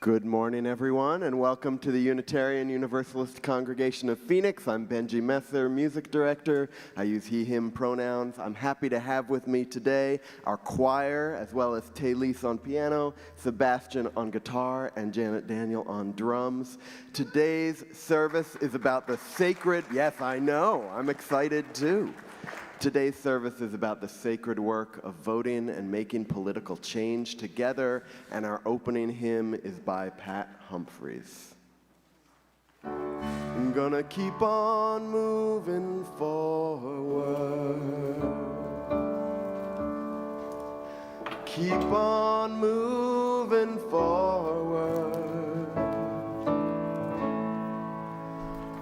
Good morning, everyone, and welcome to the Unitarian Universalist Congregation of Phoenix. I'm Benji Messer, music director. I use he, him pronouns. I'm happy to have with me today our choir, as well as Taylise on piano, Sebastian on guitar, and Janet Daniel on drums. Today's service is about the sacred, yes, I know, I'm excited too. Today's service is about the sacred work of voting and making political change together, and our opening hymn is by Pat Humphreys. I'm gonna keep on moving forward. Keep on moving forward.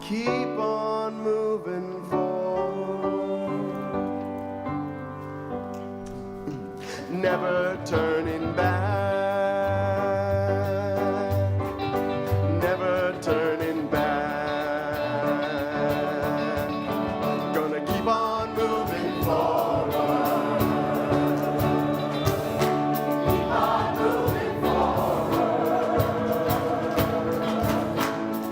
Keep on moving forward. Never turning back, never turning back. Gonna keep on moving forward. Keep on moving forward.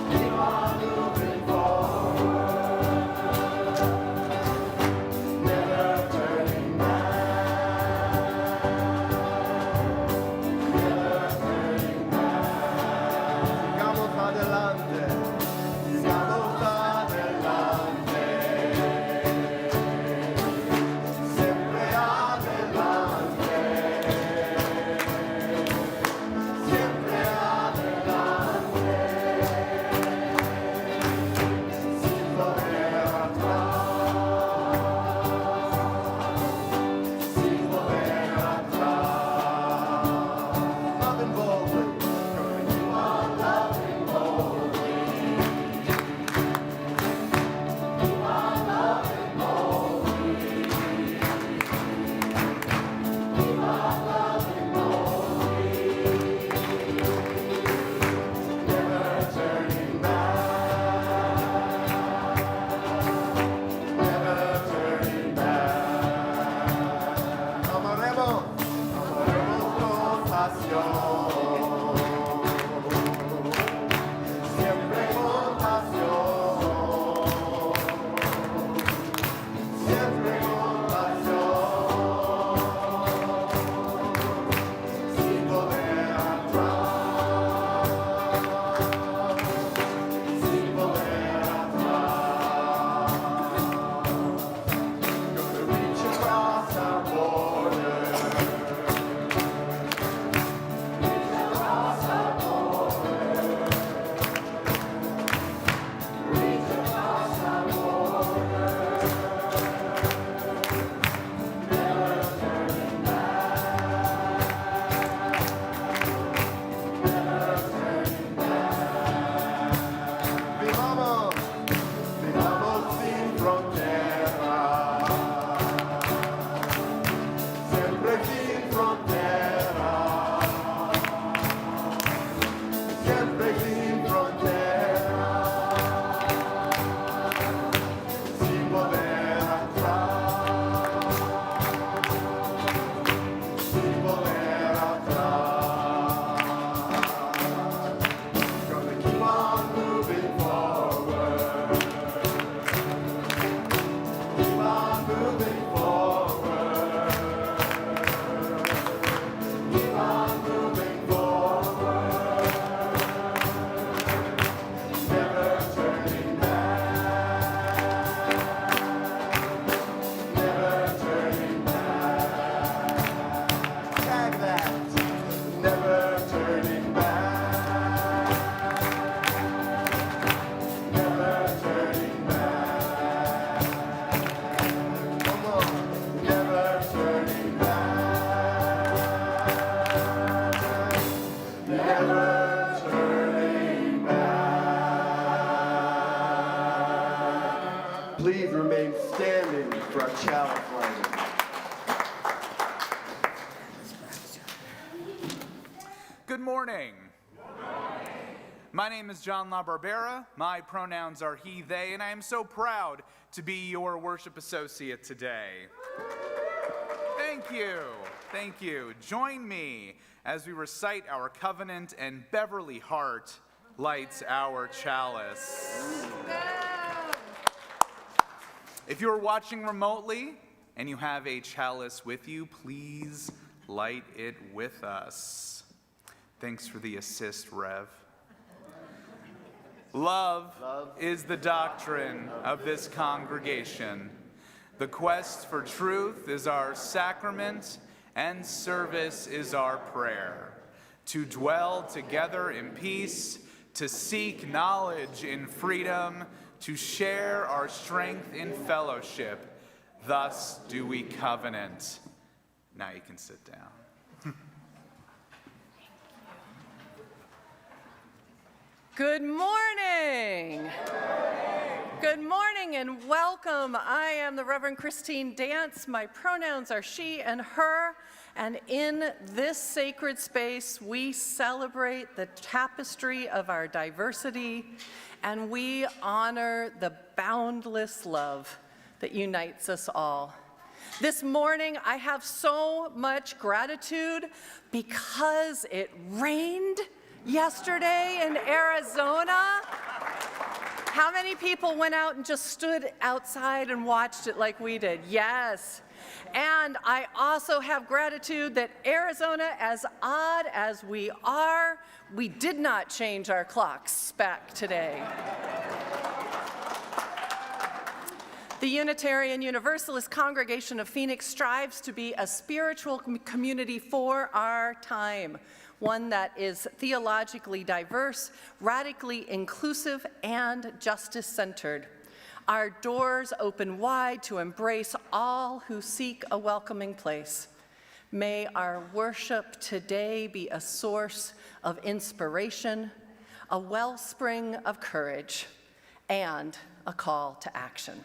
Keep on moving forward. Never turning back. Please remain standing for our chalice lighting. Good morning. My name is John LaBarbera. My pronouns are he, they, and I am so proud to be your worship associate today. Thank you. Join me as we recite our covenant and Beverly Hart lights our chalice. If you're watching remotely and you have a chalice with you, please light it with us. Thanks for the assist, Rev. Love is the doctrine of this congregation. The quest for truth is our sacrament, and service is our prayer. To dwell together in peace, to seek knowledge in freedom, to share our strength in fellowship. Thus do we covenant. Now you can sit down. Good morning. Good morning and welcome. I am the Reverend Christine Dance. My pronouns are she and her. And in this sacred space, we celebrate the tapestry of our diversity, and we honor the boundless love that unites us all. This morning, I have so much gratitude because it rained yesterday in Arizona. How many people went out and just stood outside and watched it like we did? Yes. And I also have gratitude that Arizona, as odd as we are, we did not change our clocks back today. The Unitarian Universalist Congregation of Phoenix strives to be a spiritual community for our time, one that is theologically diverse, radically inclusive, and justice-centered. Our doors open wide to embrace all who seek a welcoming place. May our worship today be a source of inspiration, a wellspring of courage, and a call to action.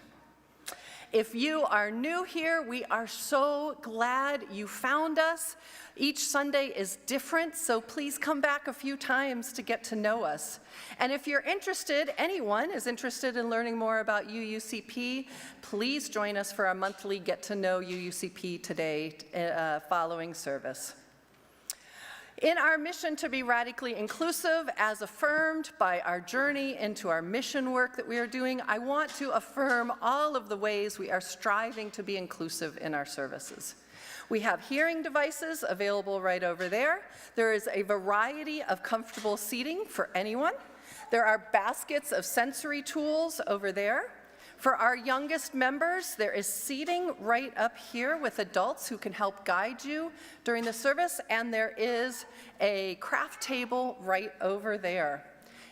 If you are new here, we are so glad you found us. Each Sunday is different, so please come back a few times to get to know us. And if you're interested, anyone is interested in learning more about UUCP, please join us for our monthly Get to Know UUCP today following service. In our mission to be radically inclusive, as affirmed by our journey into our mission work that we are doing, I want to affirm all of the ways we are striving to be inclusive in our services. We have hearing devices available right over there. There is a variety of comfortable seating for anyone. There are baskets of sensory tools over there. For our youngest members, there is seating right up here with adults who can help guide you during the service, and there is a craft table right over there.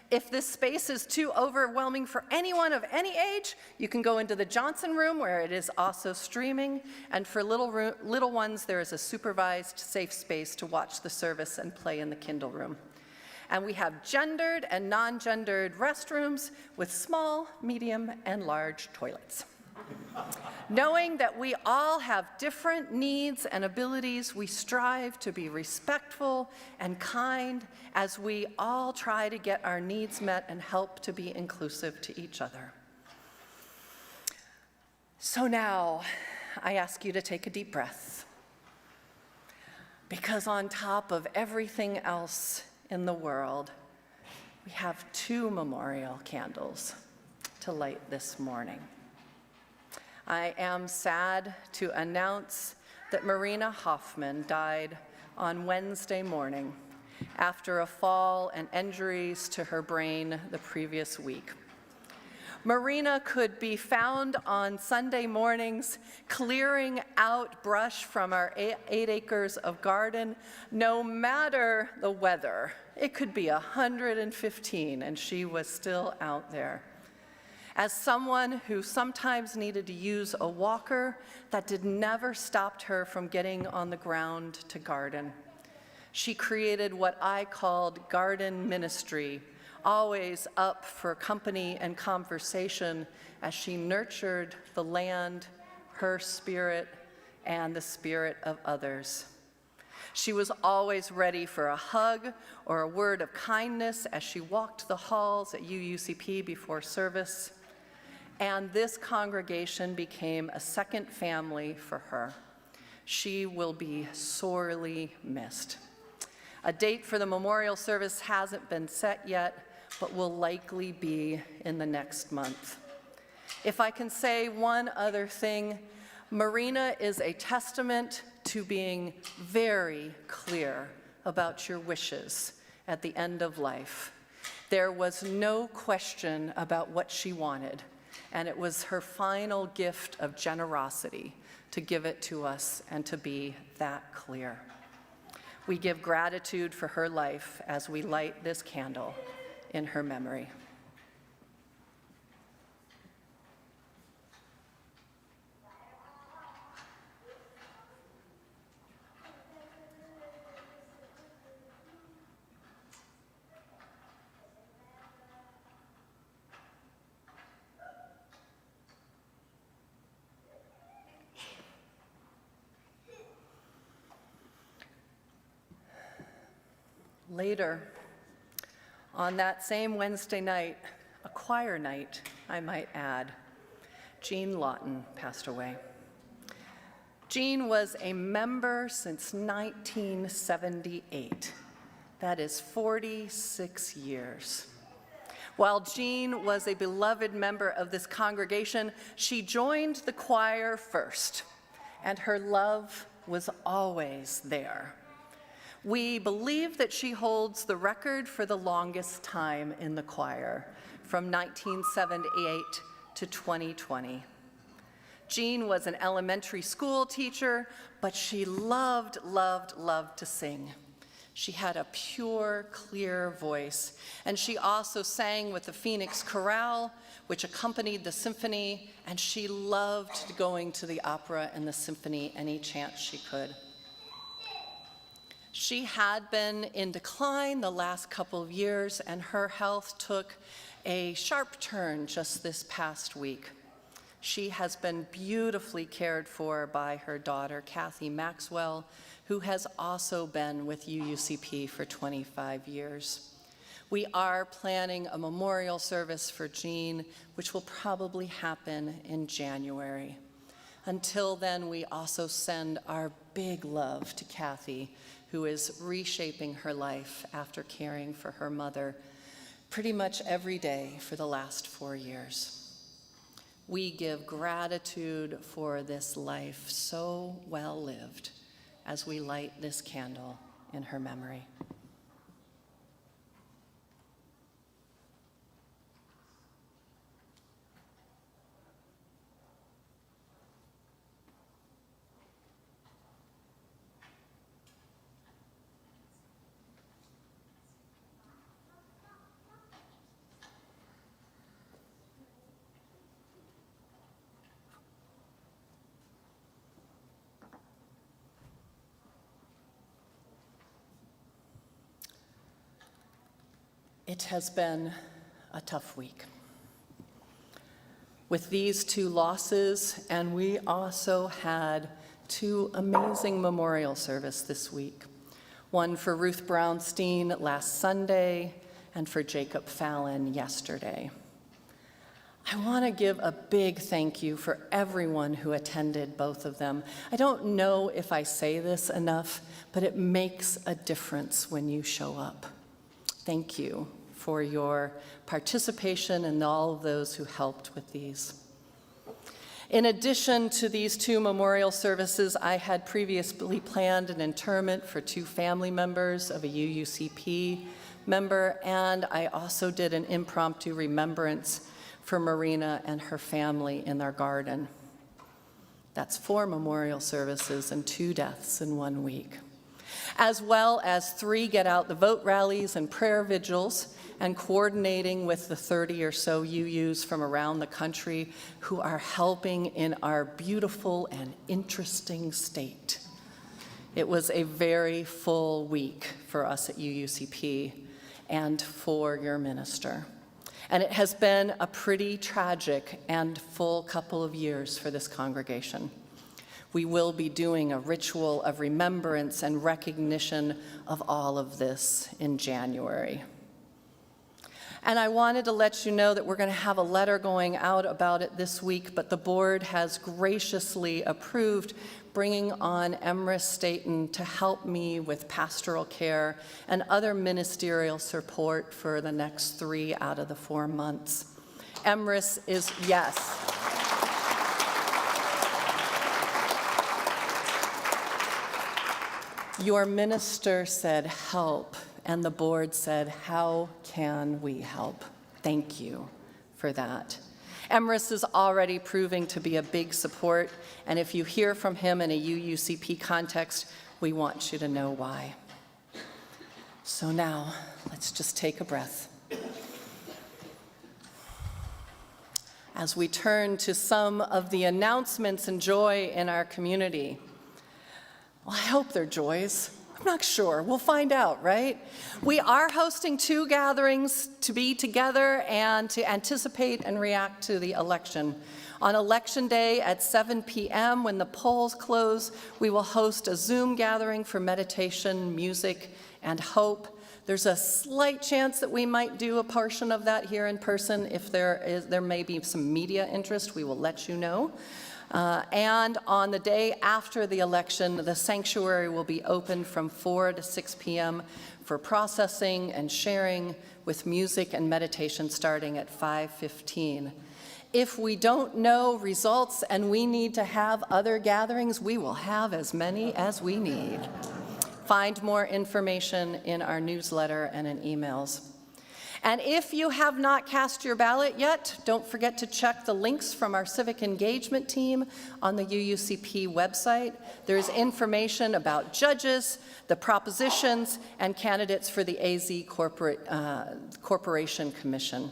If this space is too overwhelming for anyone of any age, you can go into the Johnson room where it is also streaming, and for little ones, there is a supervised safe space to watch the service and play in the Kindle room. And we have gendered and non-gendered restrooms with small, medium, and large toilets. Knowing that we all have different needs and abilities, we strive to be respectful and kind as we all try to get our needs met and help to be inclusive to each other. So now, I ask you to take a deep breath, because on top of everything else in the world, we have 2 memorial candles to light this morning. I am sad to announce that Marina Hoffman died on Wednesday morning after a fall and injuries to her brain the previous week. Marina could be found on Sunday mornings clearing out brush from our 8 acres of garden, no matter the weather. It could be 115, and she was still out there. As someone who sometimes needed to use a walker, that never stopped her from getting on the ground to garden. She created what I called garden ministry, always up for company and conversation as she nurtured the land, her spirit, and the spirit of others. She was always ready for a hug or a word of kindness as she walked the halls at UUCP before service, and this congregation became a second family for her. She will be sorely missed. A date for the memorial service hasn't been set yet, but will likely be in the next month. If I can say one other thing, Marina is a testament to being very clear about your wishes at the end of life. There was no question about what she wanted, and it was her final gift of generosity to give it to us and to be that clear. We give gratitude for her life as we light this candle in her memory. Later, on that same Wednesday night, a choir night, I might add, Jean Lawton passed away. Jean was a member since 1978. That is 46 years. While Jean was a beloved member of this congregation, she joined the choir first, and her love was always there. We believe that she holds the record for the longest time in the choir, from 1978 to 2020. Jean was an elementary school teacher, but she loved to sing. She had a pure, clear voice, and she also sang with the Phoenix Chorale, which accompanied the symphony, and she loved going to the opera and the symphony any chance she could. She had been in decline the last couple of years, and her health took a sharp turn just this past week. She has been beautifully cared for by her daughter, Kathy Maxwell, who has also been with UUCP for 25 years. We are planning a memorial service for Jean, which will probably happen in January. Until then, we also send our big love to Kathy, who is reshaping her life after caring for her mother pretty much every day for the last 4 years. We give gratitude for this life so well lived as we light this candle in her memory. It has been a tough week. With these 2 losses, and we also had 2 amazing memorial services this week. One for Ruth Brownstein last Sunday, and for Jacob Fallon yesterday. I want to give a big thank you for everyone who attended both of them. I don't know if I say this enough, but it makes a difference when you show up. Thank you for your participation and all of those who helped with these. In addition to these 2 memorial services, I had previously planned an interment for 2 family members of a UUCP member, and I also did an impromptu remembrance for Marina and her family in their garden. That's 4 memorial services and 2 deaths in 1 week, as well as 3 get out the vote rallies and prayer vigils, and coordinating with the 30 or so UUs from around the country who are helping in our beautiful and interesting state. It was a very full week for us at UUCP and for your minister. And it has been a pretty tragic and full couple of years for this congregation. We will be doing a ritual of remembrance and recognition of all of this in January. And I wanted to let you know that we're going to have a letter going out about it this week, but the board has graciously approved bringing on Emrys Staten to help me with pastoral care and other ministerial support for the next 3 out of the 4 months. Emrys is, yes. Your minister said help, and the board said, how can we help? Thank you for that. Emrys is already proving to be a big support, and if you hear from him in a UUCP context, we want you to know why. So now, let's just take a breath. As we turn to some of the announcements and joy in our community. Well, I hope they're joys. I'm not sure. We'll find out, right? We are hosting 2 gatherings to be together and to anticipate and react to the election. On Election Day at 7 p.m., when the polls close, we will host a Zoom gathering for meditation, music, and hope. There's a slight chance that we might do a portion of that here in person. If there may be some media interest, we will let you know. And on the day after the election, the sanctuary will be open from 4 to 6 p.m. for processing and sharing with music and meditation starting at 5:15. If we don't know results and we need to have other gatherings, we will have as many as we need. Find more information in our newsletter and in emails. And if you have not cast your ballot yet, don't forget to check the links from our civic engagement team on the UUCP website. There's information about judges, the propositions, and candidates for the AZ Corporation Commission.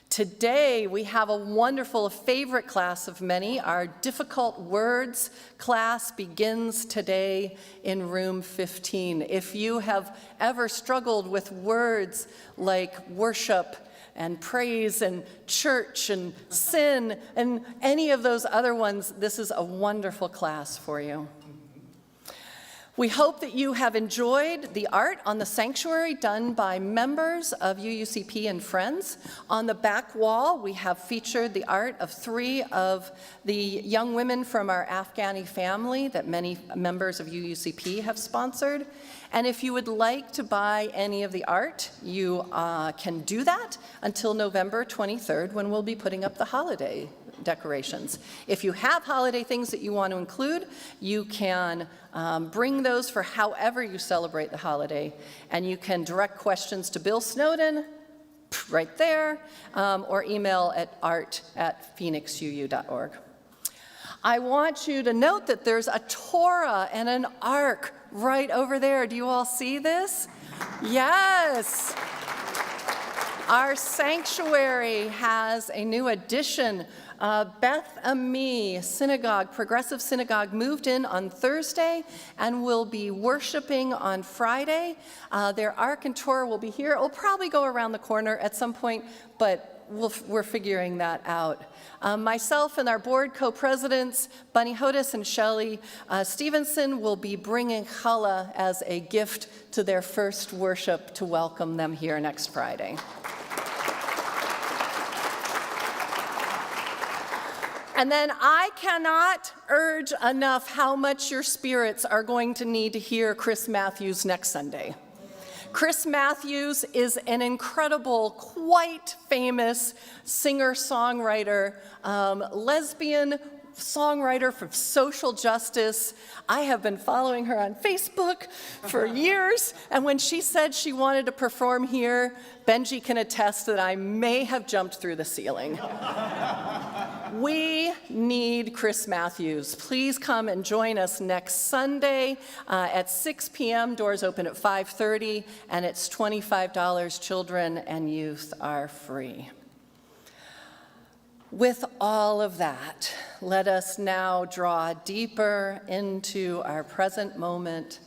Today, we have a wonderful favorite class of many. Our difficult words class begins today in room 15. If you have ever struggled with words like worship and praise and church and sin and any of those other ones, this is a wonderful class for you. We hope that you have enjoyed the art on the sanctuary done by members of UUCP and friends. On the back wall, we have featured the art of 3 of the young women from our Afghani family that many members of UUCP have sponsored. And if you would like to buy any of the art, you can do that until November 23rd, when we'll be putting up the holiday decorations. If you have holiday things that you want to include, you can bring those for however you celebrate the holiday, and you can direct questions to Bill Snowden right there, or email at art@phoenixuu.org. I want you to note that there's a Torah and an ark right over there. Do you all see this? Yes. Our sanctuary has a new addition. Beth Ami Synagogue, Progressive Synagogue, moved in on Thursday and will be worshiping on Friday. Their Ark and Torah will be here. It'll probably go around the corner at some point, but we're figuring that out. Myself and our board co-presidents, Bunny Hodis and Shelley Stevenson, will be bringing challah as a gift to their first worship to welcome them here next Friday. And then I cannot urge enough how much your spirits are going to need to hear Chris Matthews next Sunday. Chris Matthews is an incredible, quite famous singer-songwriter, lesbian songwriter for social justice. I have been following her on Facebook for years, and when she said she wanted to perform here, Benji can attest that I may have jumped through the ceiling. We need Chris Matthews. Please come and join us next Sunday at 6 p.m. Doors open at 5:30, and it's $25. Children and youth are free. With all of that, let us now draw deeper into our present moment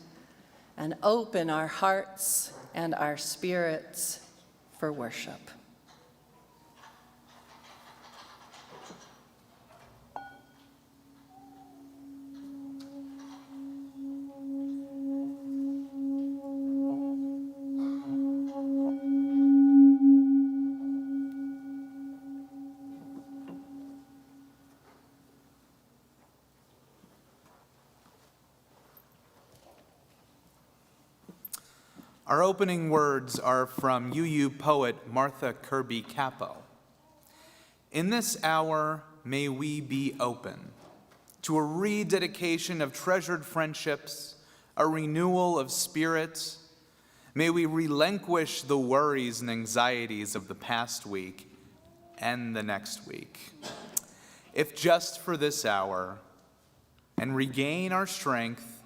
and open our hearts and our spirits for worship. Our opening words are from UU poet Martha Kirby Capo. In this hour, may we be open to a rededication of treasured friendships, a renewal of spirit. May we relinquish the worries and anxieties of the past week and the next week, if just for this hour, and regain our strength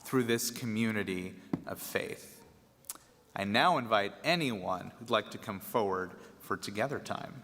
through this community of faith. I now invite anyone who'd like to come forward for Together Time.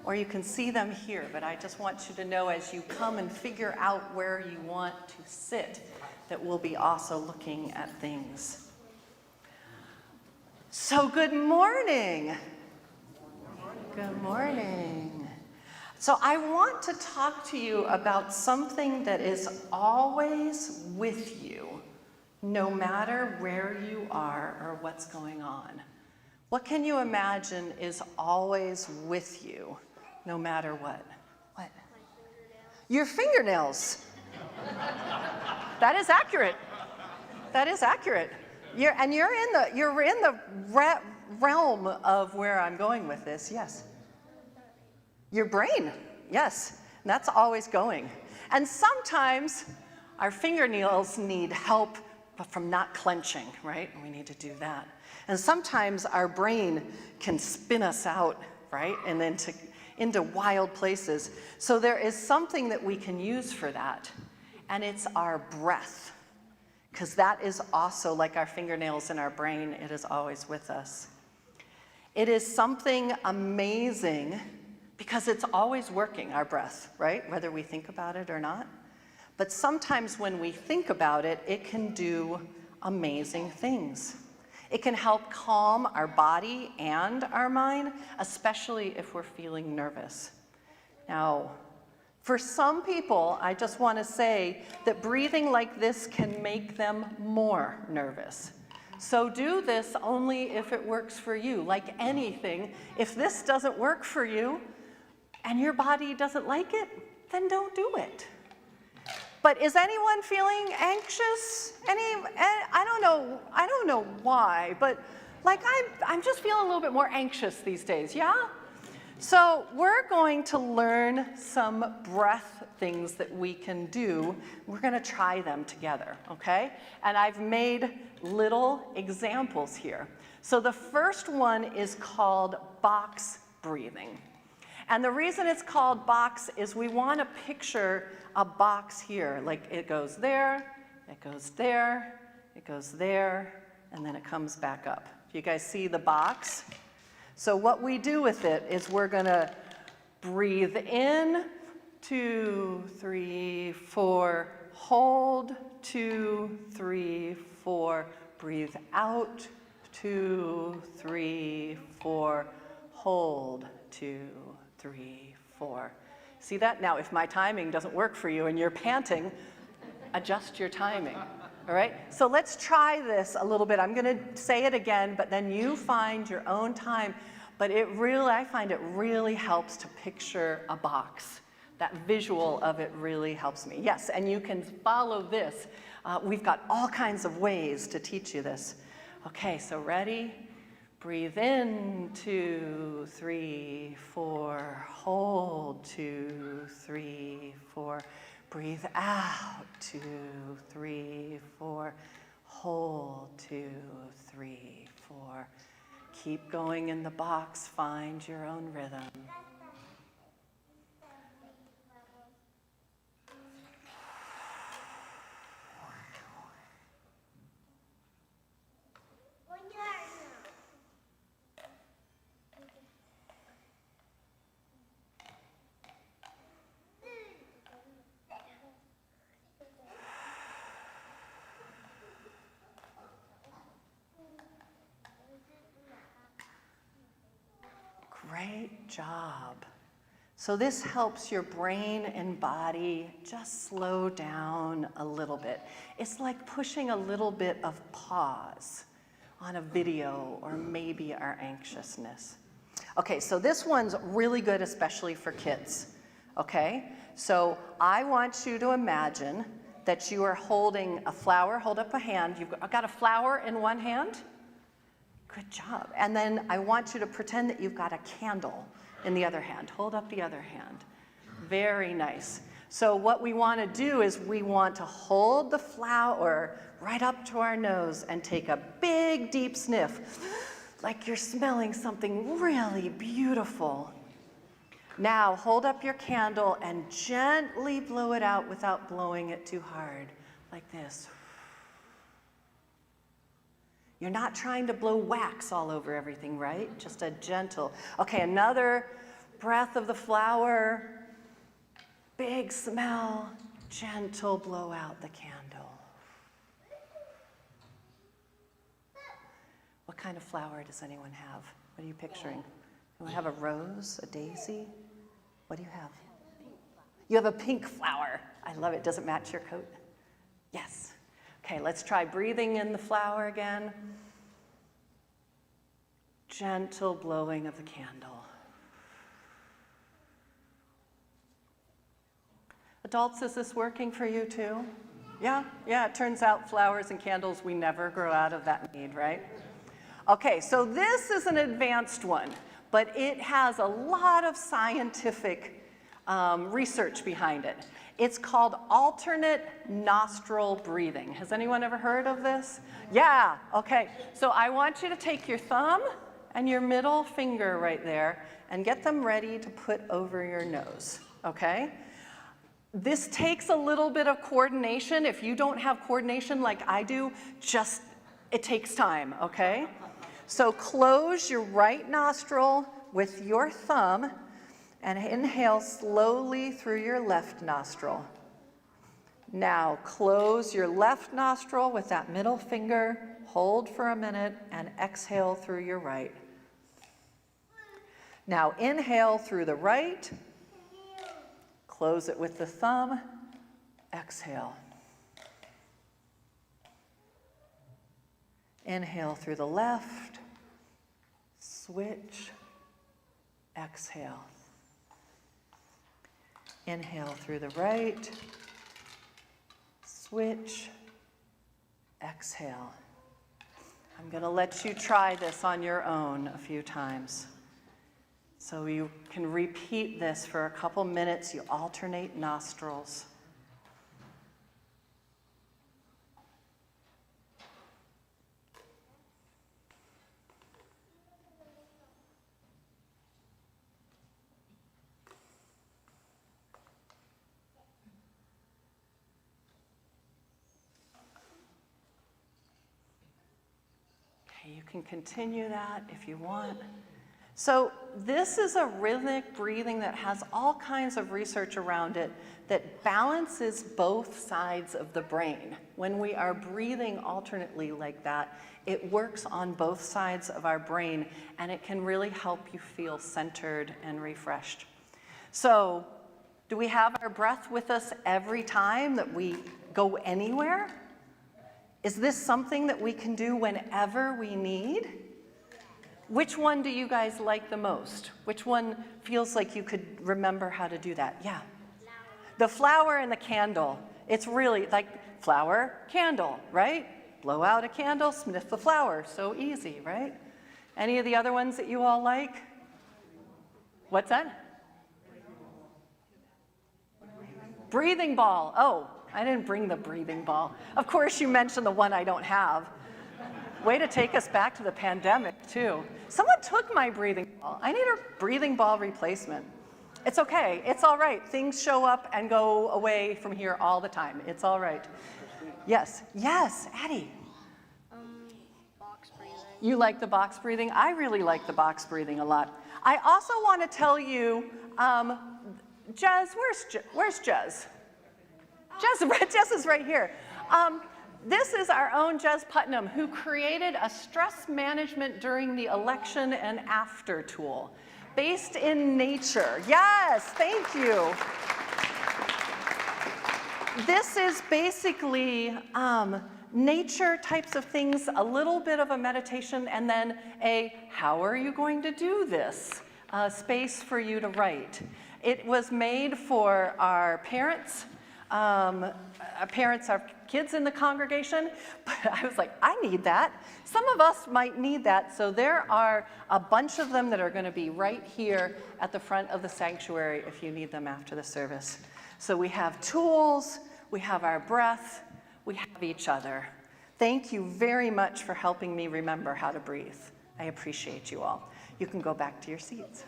Or you can see them here, but I just want you to know as you come and figure out where you want to sit, that we'll be also looking at things. So good morning. Good morning. So I want to talk to you about something that is always with you, no matter where you are or what's going on. What can you imagine is always with you, no matter what? What? Your fingernails. That is accurate. That is accurate. You're in the realm of where I'm going with this. Yes. Your brain. Yes. And that's always going. And sometimes our fingernails need help from not clenching, right? We need to do that. And sometimes our brain can spin us out, right? And then into wild places. So there is something that we can use for that, and it's our breath. Because that is also like our fingernails in our brain, it is always with us. It is something amazing because it's always working, our breath, right? Whether we think about it or not. But sometimes when we think about it, it can do amazing things. It can help calm our body and our mind, especially if we're feeling nervous. Now, for some people, I just want to say that breathing like this can make them more nervous. So do this only if it works for you. Like anything, if this doesn't work for you and your body doesn't like it, then don't do it. But is anyone feeling anxious? I don't know why, but like I'm just feeling a little bit more anxious these days, yeah? So we're going to learn some breath things that we can do. We're gonna try them together, okay? And I've made little examples here. So the first one is called box breathing. And the reason it's called box is we want to picture a box here, like it goes there, it goes there, it goes there, and then it comes back up. You guys see the box? So what we do with it is we're gonna breathe in, 2, 3, 4, hold, 2, 3, 4, breathe out, 2, 3, 4, hold, 2, 3, 4. See that? Now, if my timing doesn't work for you and you're panting, adjust your timing, all right? So let's try this a little bit. I'm gonna say it again, but then you find your own time. But I find it really helps to picture a box. That visual of it really helps me. Yes, and you can follow this. We've got all kinds of ways to teach you this. Okay, so ready? Breathe in, 2, 3, 4, hold, 2, 3, 4. Breathe out, 2, 3, 4, hold, 2, 3, 4. Keep going in the box, find your own rhythm. Great job. So this helps your brain and body just slow down a little bit. It's like pushing a little bit of pause on a video or maybe our anxiousness. Okay, so this one's really good, especially for kids, okay? So I want you to imagine that you are holding a flower. Hold up a hand. You've got a flower in one hand. Good job. And then I want you to pretend that you've got a candle in the other hand. Hold up the other hand. Very nice. So what we want to do is we want to hold the flower right up to our nose and take a big, deep sniff, like you're smelling something really beautiful. Now hold up your candle and gently blow it out without blowing it too hard, like this. You're not trying to blow wax all over everything, right? Just a gentle. Okay, another breath of the flower. Big smell, gentle blow out the candle. What kind of flower does anyone have? What are you picturing? You have a rose, a daisy? What do you have? You have a pink flower. I love it. Does it match your coat? Yes. Okay, let's try breathing in the flower again. Gentle blowing of the candle. Adults, is this working for you too? Yeah, it turns out flowers and candles, we never grow out of that need, right? Okay, so this is an advanced one, but it has a lot of scientific research behind it. It's called alternate nostril breathing. Has anyone ever heard of this? Yeah, okay. So I want you to take your thumb and your middle finger right there and get them ready to put over your nose, okay? This takes a little bit of coordination. If you don't have coordination like I do, it takes time, okay? So close your right nostril with your thumb and inhale slowly through your left nostril. Now close your left nostril with that middle finger, hold for a minute, and exhale through your right. Now inhale through the right, close it with the thumb, exhale. Inhale through the left, switch, exhale. Inhale through the right, switch, exhale. I'm going to let you try this on your own a few times. So you can repeat this for a couple minutes. You alternate nostrils. Okay, you can continue that if you want. So this is a rhythmic breathing that has all kinds of research around it that balances both sides of the brain. When we are breathing alternately like that, it works on both sides of our brain, and it can really help you feel centered and refreshed. So do we have our breath with us every time that we go anywhere? Is this something that we can do whenever we need? Which one do you guys like the most? Which one feels like you could remember how to do that? Yeah. The flower and the candle. It's really like flower, candle, right? Blow out a candle, sniff the flower. So easy, right? Any of the other ones that you all like? What's that? Breathing ball. Oh, I didn't bring the breathing ball. Of course, you mentioned the one I don't have. Way to take us back to the pandemic, too. Someone took my breathing ball. I need a breathing ball replacement. It's okay. It's all right. Things show up and go away from here all the time. It's all right. Yes. Yes, Addie. Box breathing. You like the box breathing? I really like the box breathing a lot. I also want to tell you, Jez, where's Jez? Jez is right here. This is our own Jez Putnam, who created a stress management during the election and after tool. Based in nature. Yes, thank you. This is basically nature types of things, a little bit of a meditation, and then a how are you going to do this space for you to write. It was made for our parents. Parents have kids in the congregation, but I was like, I need that. Some of us might need that, so there are a bunch of them that are going to be right here at the front of the sanctuary if you need them after the service. So we have tools, we have our breath, we have each other. Thank you very much for helping me remember how to breathe. I appreciate you all. You can go back to your seats.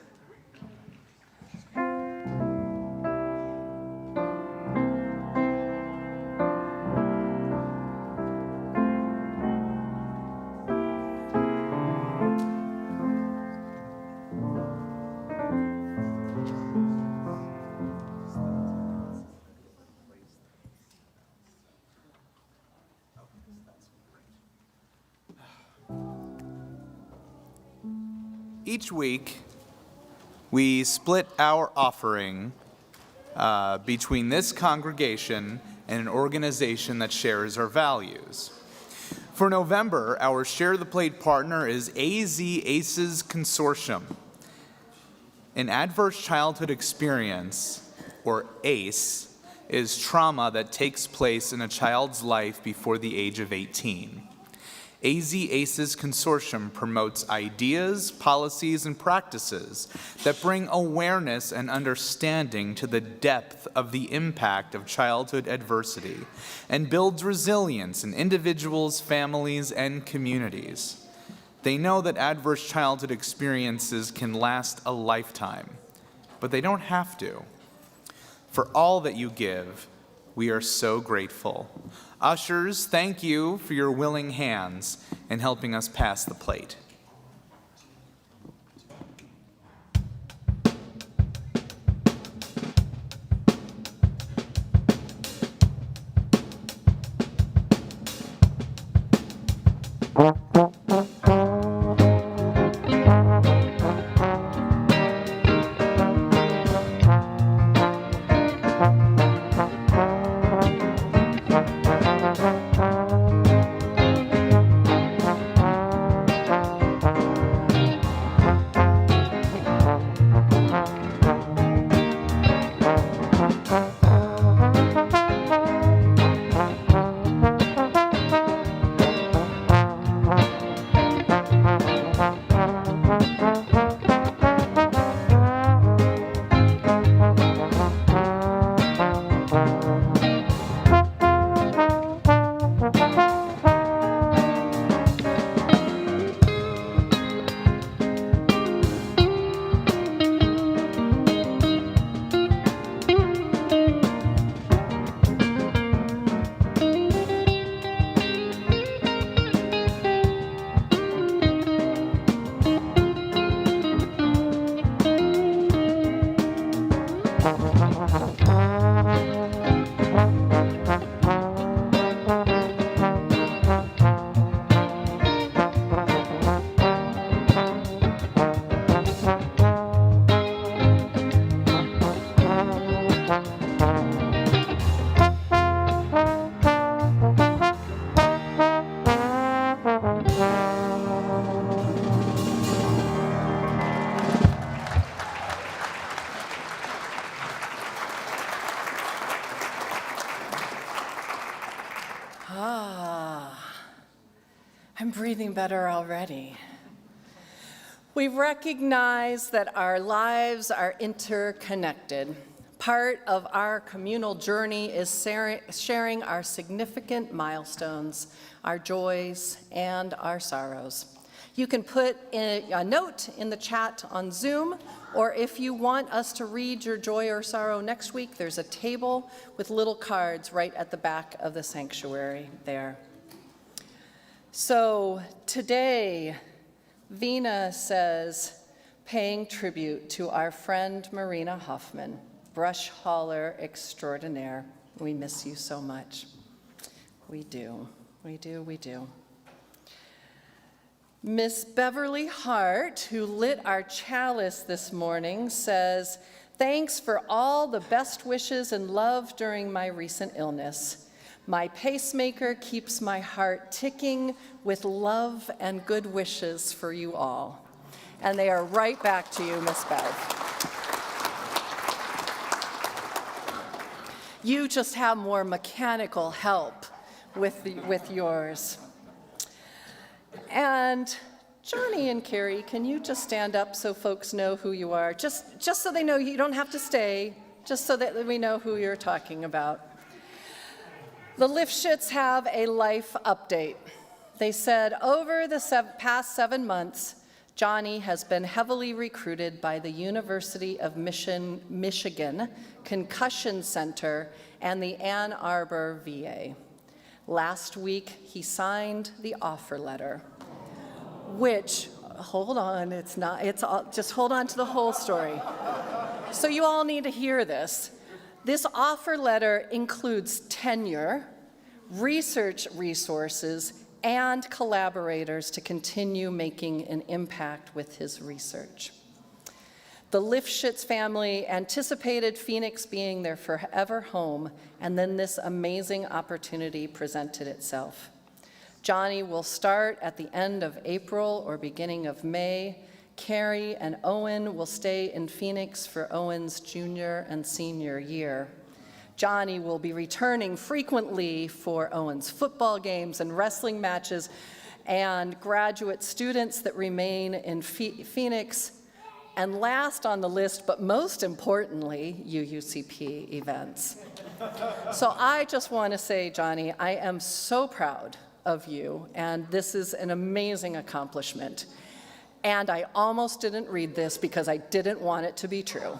Each week, we split our offering between this congregation and an organization that shares our values. For November, our Share the Plate partner is AZ ACEs Consortium. An adverse childhood experience, or ACE, is trauma that takes place in a child's life before the age of 18. AZ ACEs Consortium promotes ideas, policies, and practices that bring awareness and understanding to the depth of the impact of childhood adversity and builds resilience in individuals, families, and communities. They know that adverse childhood experiences can last a lifetime, but they don't have to. For all that you give, we are so grateful. Ushers, thank you for your willing hands in helping us pass the plate. I'm breathing better already. We recognize that our lives are interconnected. Part of our communal journey is sharing our significant milestones, our joys, and our sorrows. You can put a note in the chat on Zoom, or if you want us to read your joy or sorrow next week, there's a table with little cards right at the back of the sanctuary there. So today, Vina says, paying tribute to our friend Marina Hoffman, brush hauler extraordinaire. We miss you so much. We do, we do, we do. Miss Beverly Hart, who lit our chalice this morning, says, "Thanks for all the best wishes and love during my recent illness. My pacemaker keeps my heart ticking with love and good wishes for you all." And they are right back to you, Miss Bev. You just have more mechanical help with yours. And Johnny and Carrie, can you just stand up so folks know who you are? Just so they know, you don't have to stay, just so that we know who you're talking about. The Lifshits have a life update. They said, over the past 7 months, Johnny has been heavily recruited by the University of Michigan Concussion Center and the Ann Arbor VA. Last week, he signed the offer letter, which, hold on, just hold on to the whole story. So you all need to hear this. This offer letter includes tenure, research resources, and collaborators to continue making an impact with his research. The Lifshits family anticipated Phoenix being their forever home, and then this amazing opportunity presented itself. Johnny will start at the end of April or beginning of May. Carrie and Owen will stay in Phoenix for Owen's junior and senior year. Johnny will be returning frequently for Owen's football games and wrestling matches, and graduate students that remain in Phoenix. And last on the list, but most importantly, UUCP events. So I just want to say, Johnny, I am so proud of you, and this is an amazing accomplishment. And I almost didn't read this because I didn't want it to be true.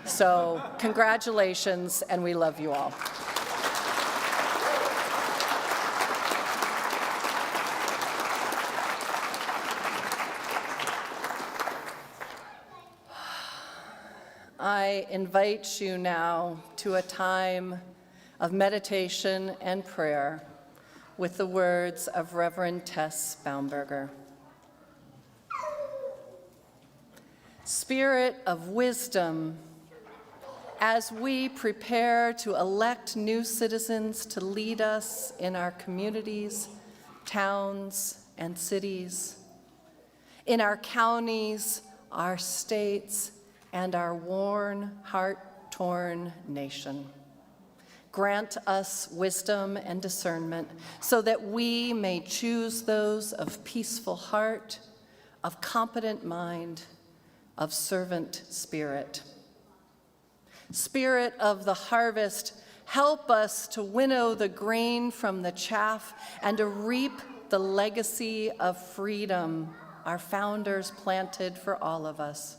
So congratulations, and we love you all. I invite you now to a time of meditation and prayer with the words of Reverend Tess Baumberger. Spirit of wisdom, as we prepare to elect new citizens to lead us in our communities, towns, and cities, in our counties, our states, and our worn, heart-torn nation. Grant us wisdom and discernment so that we may choose those of peaceful heart, of competent mind, of servant spirit. Spirit of the harvest, help us to winnow the grain from the chaff and to reap the legacy of freedom our founders planted for all of us.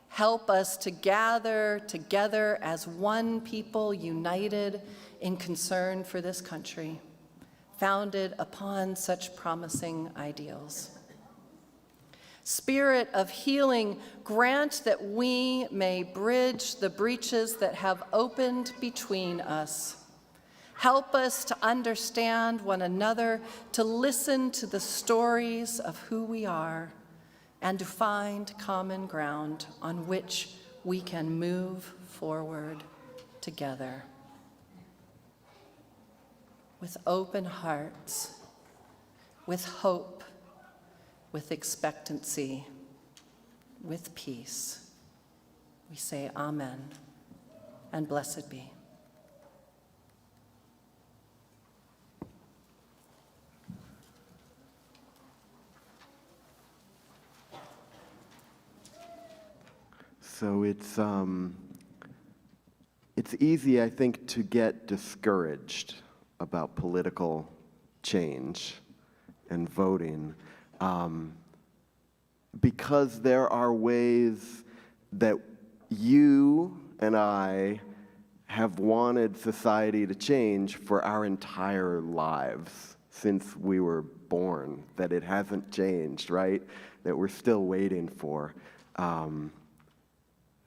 Help us to gather together as one people united in concern for this country, founded upon such promising ideals. Spirit of healing, grant that we may bridge the breaches that have opened between us. Help us to understand one another, to listen to the stories of who we are, and to find common ground on which we can move forward together. With open hearts, with hope, with expectancy, with peace, we say amen, and blessed be. So it's easy, I think, to get discouraged about political change and voting because there are ways that you and I have wanted society to change for our entire lives since we were born, that it hasn't changed, right? That we're still waiting for.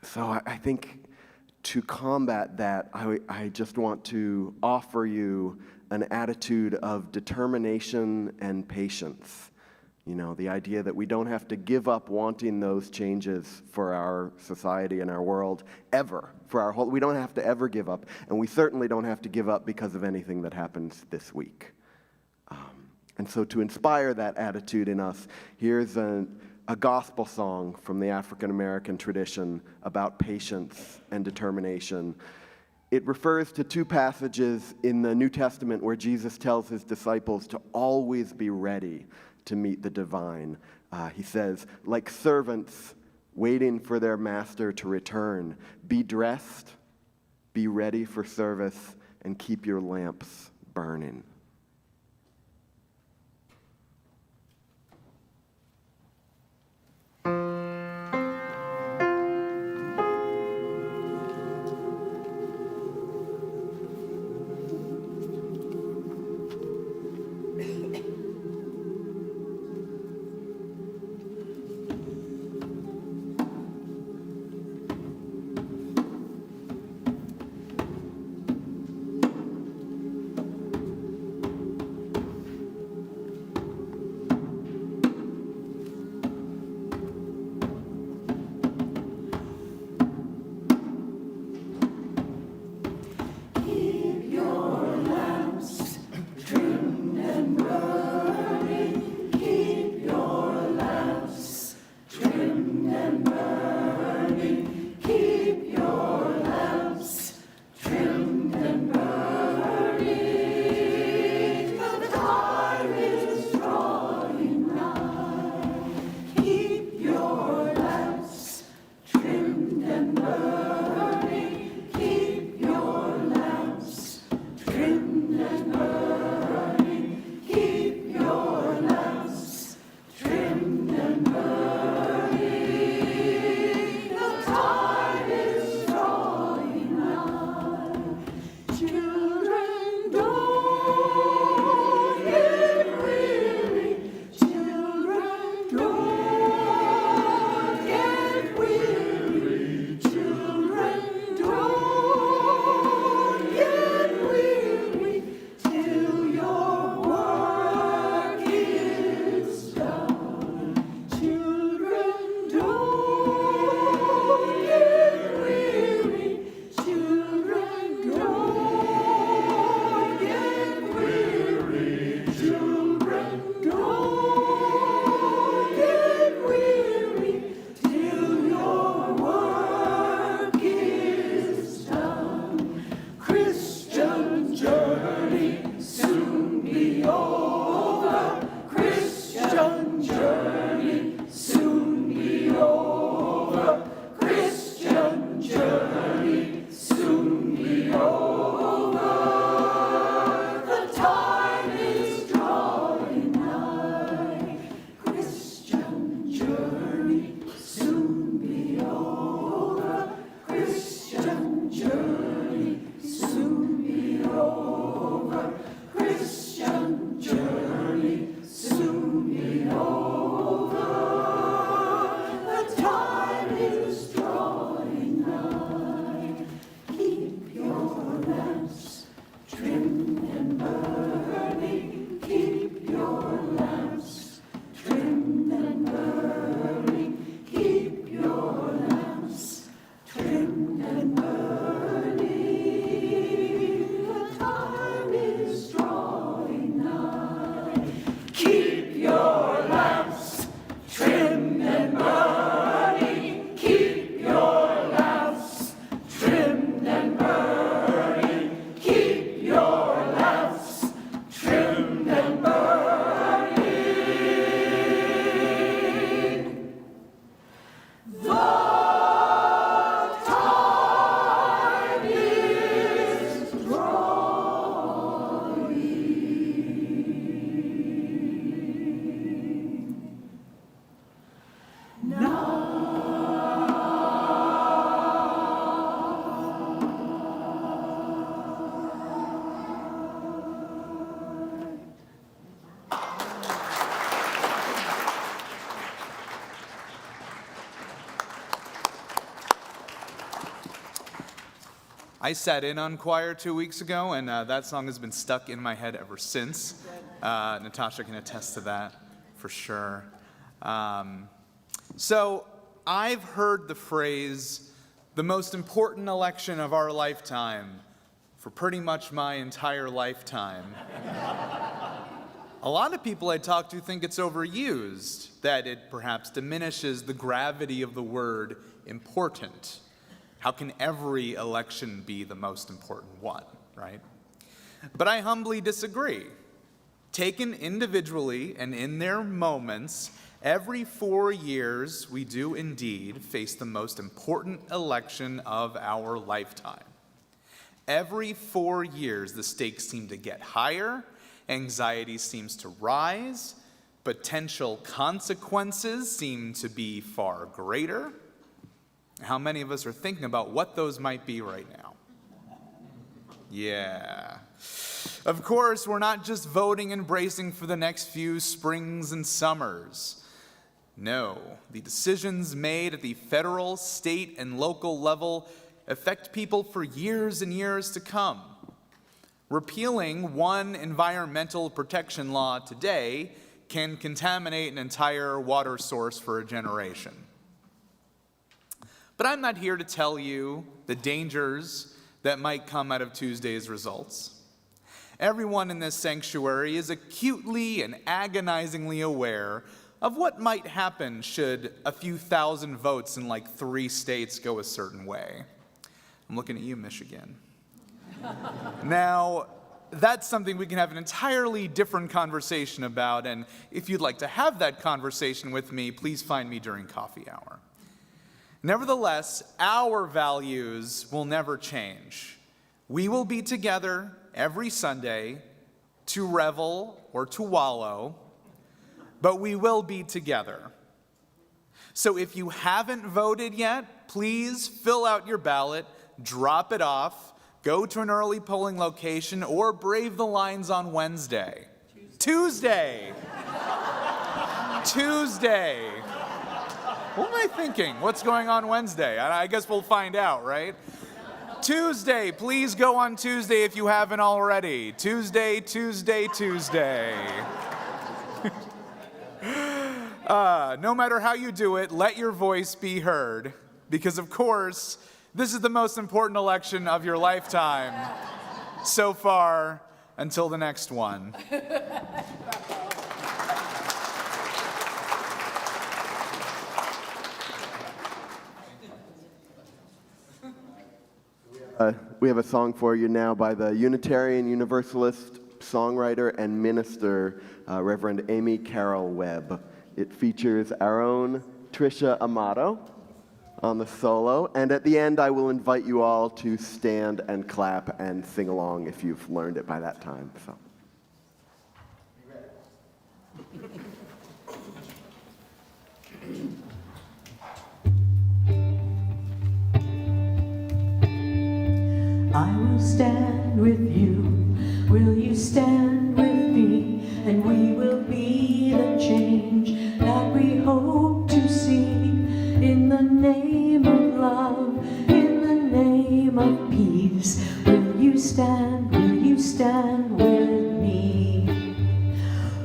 So I think to combat that, I just want to offer you an attitude of determination and patience. You know, the idea that we don't have to give up wanting those changes for our society and our world ever, we don't have to ever give up, and we certainly don't have to give up because of anything that happens this week. And so to inspire that attitude in us, here's a gospel song from the African American tradition about patience and determination. It refers to two passages in the New Testament where Jesus tells his disciples to always be ready to meet the divine. He says, like servants waiting for their master to return, be dressed, be ready for service, and keep your lamps burning. I sat in on choir 2 weeks ago, and that song has been stuck in my head ever since. Natasha can attest to that. for sure. So I've heard the phrase, the most important election of our lifetime, for pretty much my entire lifetime. A lot of people I talk to think it's overused, that it perhaps diminishes the gravity of the word important. How can every election be the most important one, right? But I humbly disagree. Taken individually and in their moments, every 4 years we do indeed face the most important election of our lifetime. Every 4 years the stakes seem to get higher, anxiety seems to rise, potential consequences seem to be far greater. How many of us are thinking about what those might be right now? Yeah. Of course, we're not just voting and bracing for the next few springs and summers. No, the decisions made at the federal, state, and local level affect people for years and years to come. Repealing one environmental protection law today can contaminate an entire water source for a generation. But I'm not here to tell you the dangers that might come out of Tuesday's results. Everyone in this sanctuary is acutely and agonizingly aware of what might happen should a few thousand votes in like 3 states go a certain way. I'm looking at you, Michigan. Now, that's something we can have an entirely different conversation about, and if you'd like to have that conversation with me, please find me during coffee hour. Nevertheless, our values will never change. We will be together every Sunday to revel or to wallow, but we will be together. So if you haven't voted yet, please fill out your ballot, drop it off, go to an early polling location, or brave the lines on Wednesday. Tuesday. What am I thinking? What's going on Wednesday? I guess we'll find out, right? Tuesday. Please go on Tuesday if you haven't already. Tuesday. No matter how you do it, let your voice be heard. Because, of course, this is the most important election of your lifetime so far until the next one. We have a song for you now by the Unitarian Universalist songwriter and minister, Reverend Amy Carol Webb. It features our own Trisha Amato on the solo, and at the end I will invite you all to stand and clap and sing along if you've learned it by that time. So. I will stand with you, will you stand with me, and we will be the change that we hope to see. In the name of love, in the name of peace, will you stand with me?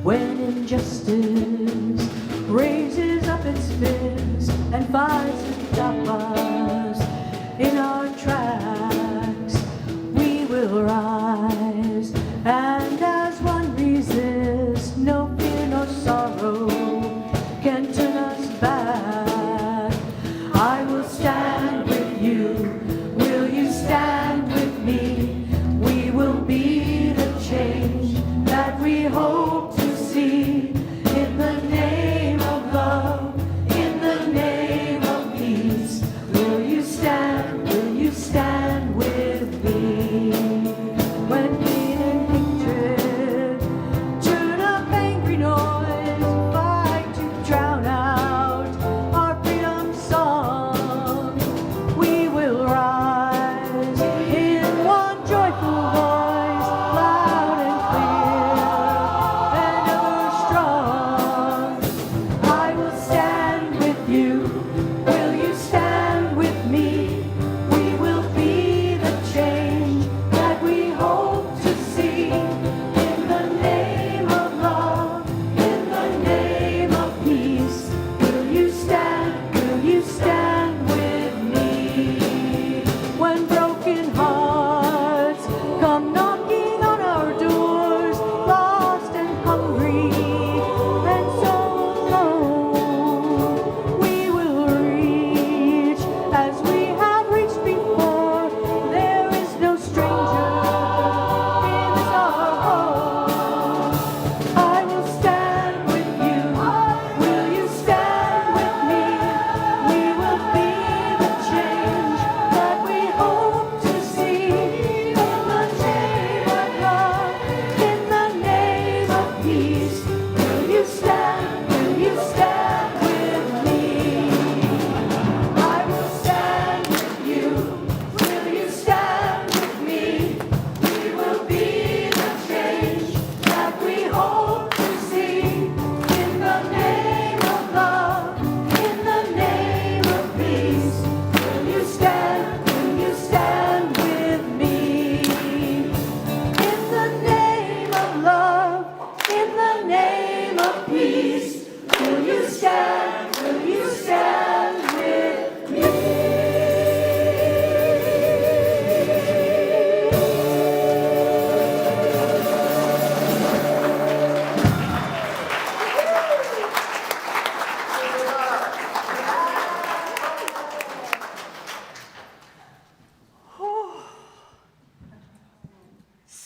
When injustice raises up its fist and fights to stop us in our tracks, we will rise, and as one resist, no fear, no sorrow can turn us back. I will stand with you, will you stand with me? We will be the change that we hope to see. In the name of love, in the name of peace, will you stand with me? When pain and hatred turn up angry noise, fight to drown out our freedom song, we will rise in one joyful voice, loud and clear and ever strong. I will stand with you, will you stand with me? We will be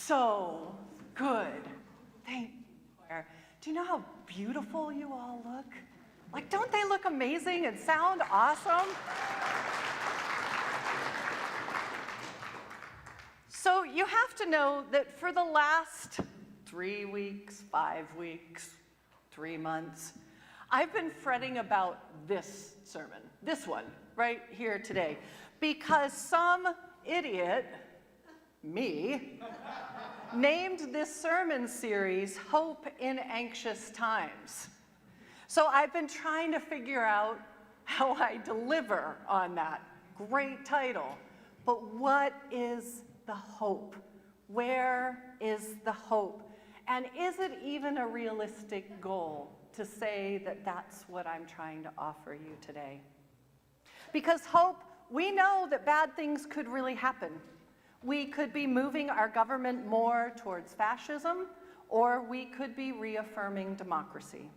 So good. Thank you, Claire. Do you know how beautiful you all look? Like, don't they look amazing and sound awesome? So you have to know that for the last 3 weeks, 5 weeks, 3 months, I've been fretting about this sermon, this one, right here today, because some idiot, me, named this sermon series Hope in Anxious Times. So I've been trying to figure out how I deliver on that great title. But what is the hope? Where is the hope? And is it even a realistic goal to say that that's what I'm trying to offer you today? Because hope, we know that bad things could really happen. We could be moving our government more towards fascism, or we could be reaffirming democracy.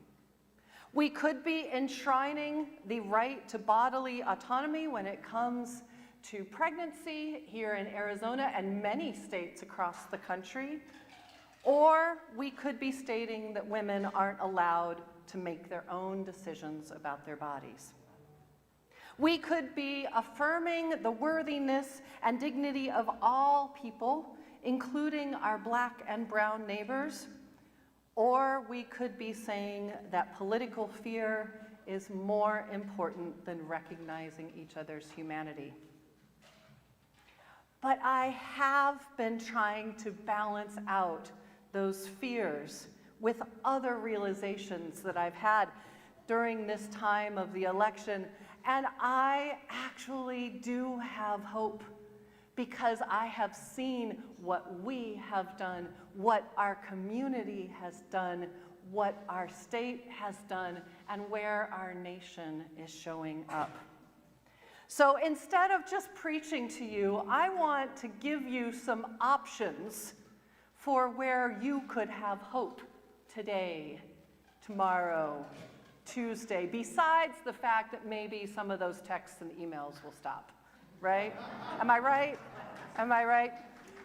We could be enshrining the right to bodily autonomy when it comes to pregnancy here in Arizona and many states across the country, or we could be stating that women aren't allowed to make their own decisions about their bodies. We could be affirming the worthiness and dignity of all people, including our Black and brown neighbors, or we could be saying that political fear is more important than recognizing each other's humanity. But I have been trying to balance out those fears with other realizations that I've had during this time of the election. And I actually do have hope because I have seen what we have done, what our community has done, what our state has done, and where our nation is showing up. So instead of just preaching to you, I want to give you some options for where you could have hope today, tomorrow, Tuesday, besides the fact that maybe some of those texts and emails will stop, right? Am I right? Am I right?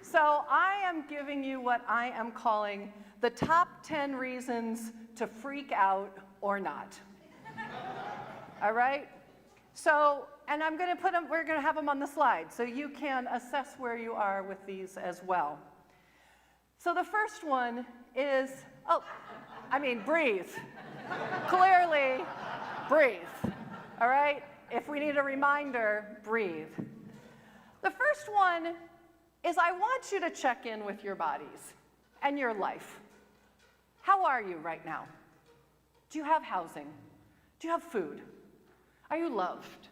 So I am giving you what I am calling the top 10 reasons to freak out or not. All right? So, and I'm going to put them, we're going to have them on the slide so you can assess where you are with these as well. So the first one is, breathe. Clearly, breathe. All right? If we need a reminder, breathe. The first one is I want you to check in with your bodies and your life. How are you right now? Do you have housing? Do you have food? Are you loved?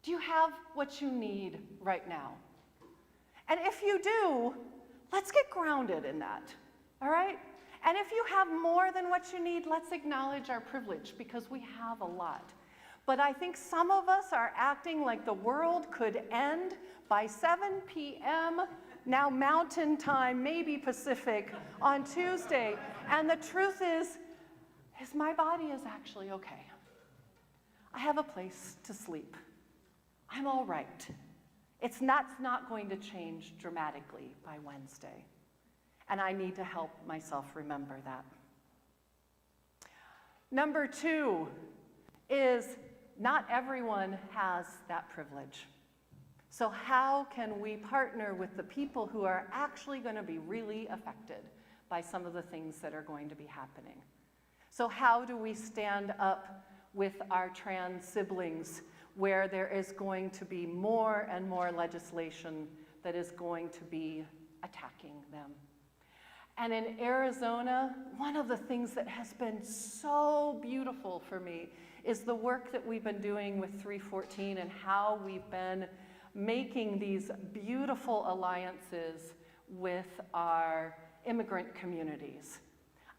Do you have what you need right now? And if you do, let's get grounded in that, all right? And if you have more than what you need, let's acknowledge our privilege because we have a lot. But I think some of us are acting like the world could end by 7 p.m., now Mountain Time, maybe Pacific, on Tuesday. And the truth is my body is actually okay. I have a place to sleep. I'm all right. It's not going to change dramatically by Wednesday. And I need to help myself remember that. Number 2 is not everyone has that privilege. So how can we partner with the people who are actually going to be really affected by some of the things that are going to be happening? So how do we stand up with our trans siblings where there is going to be more and more legislation that is going to be attacking them? And in Arizona, one of the things that has been so beautiful for me is the work that we've been doing with 314 and how we've been making these beautiful alliances with our immigrant communities.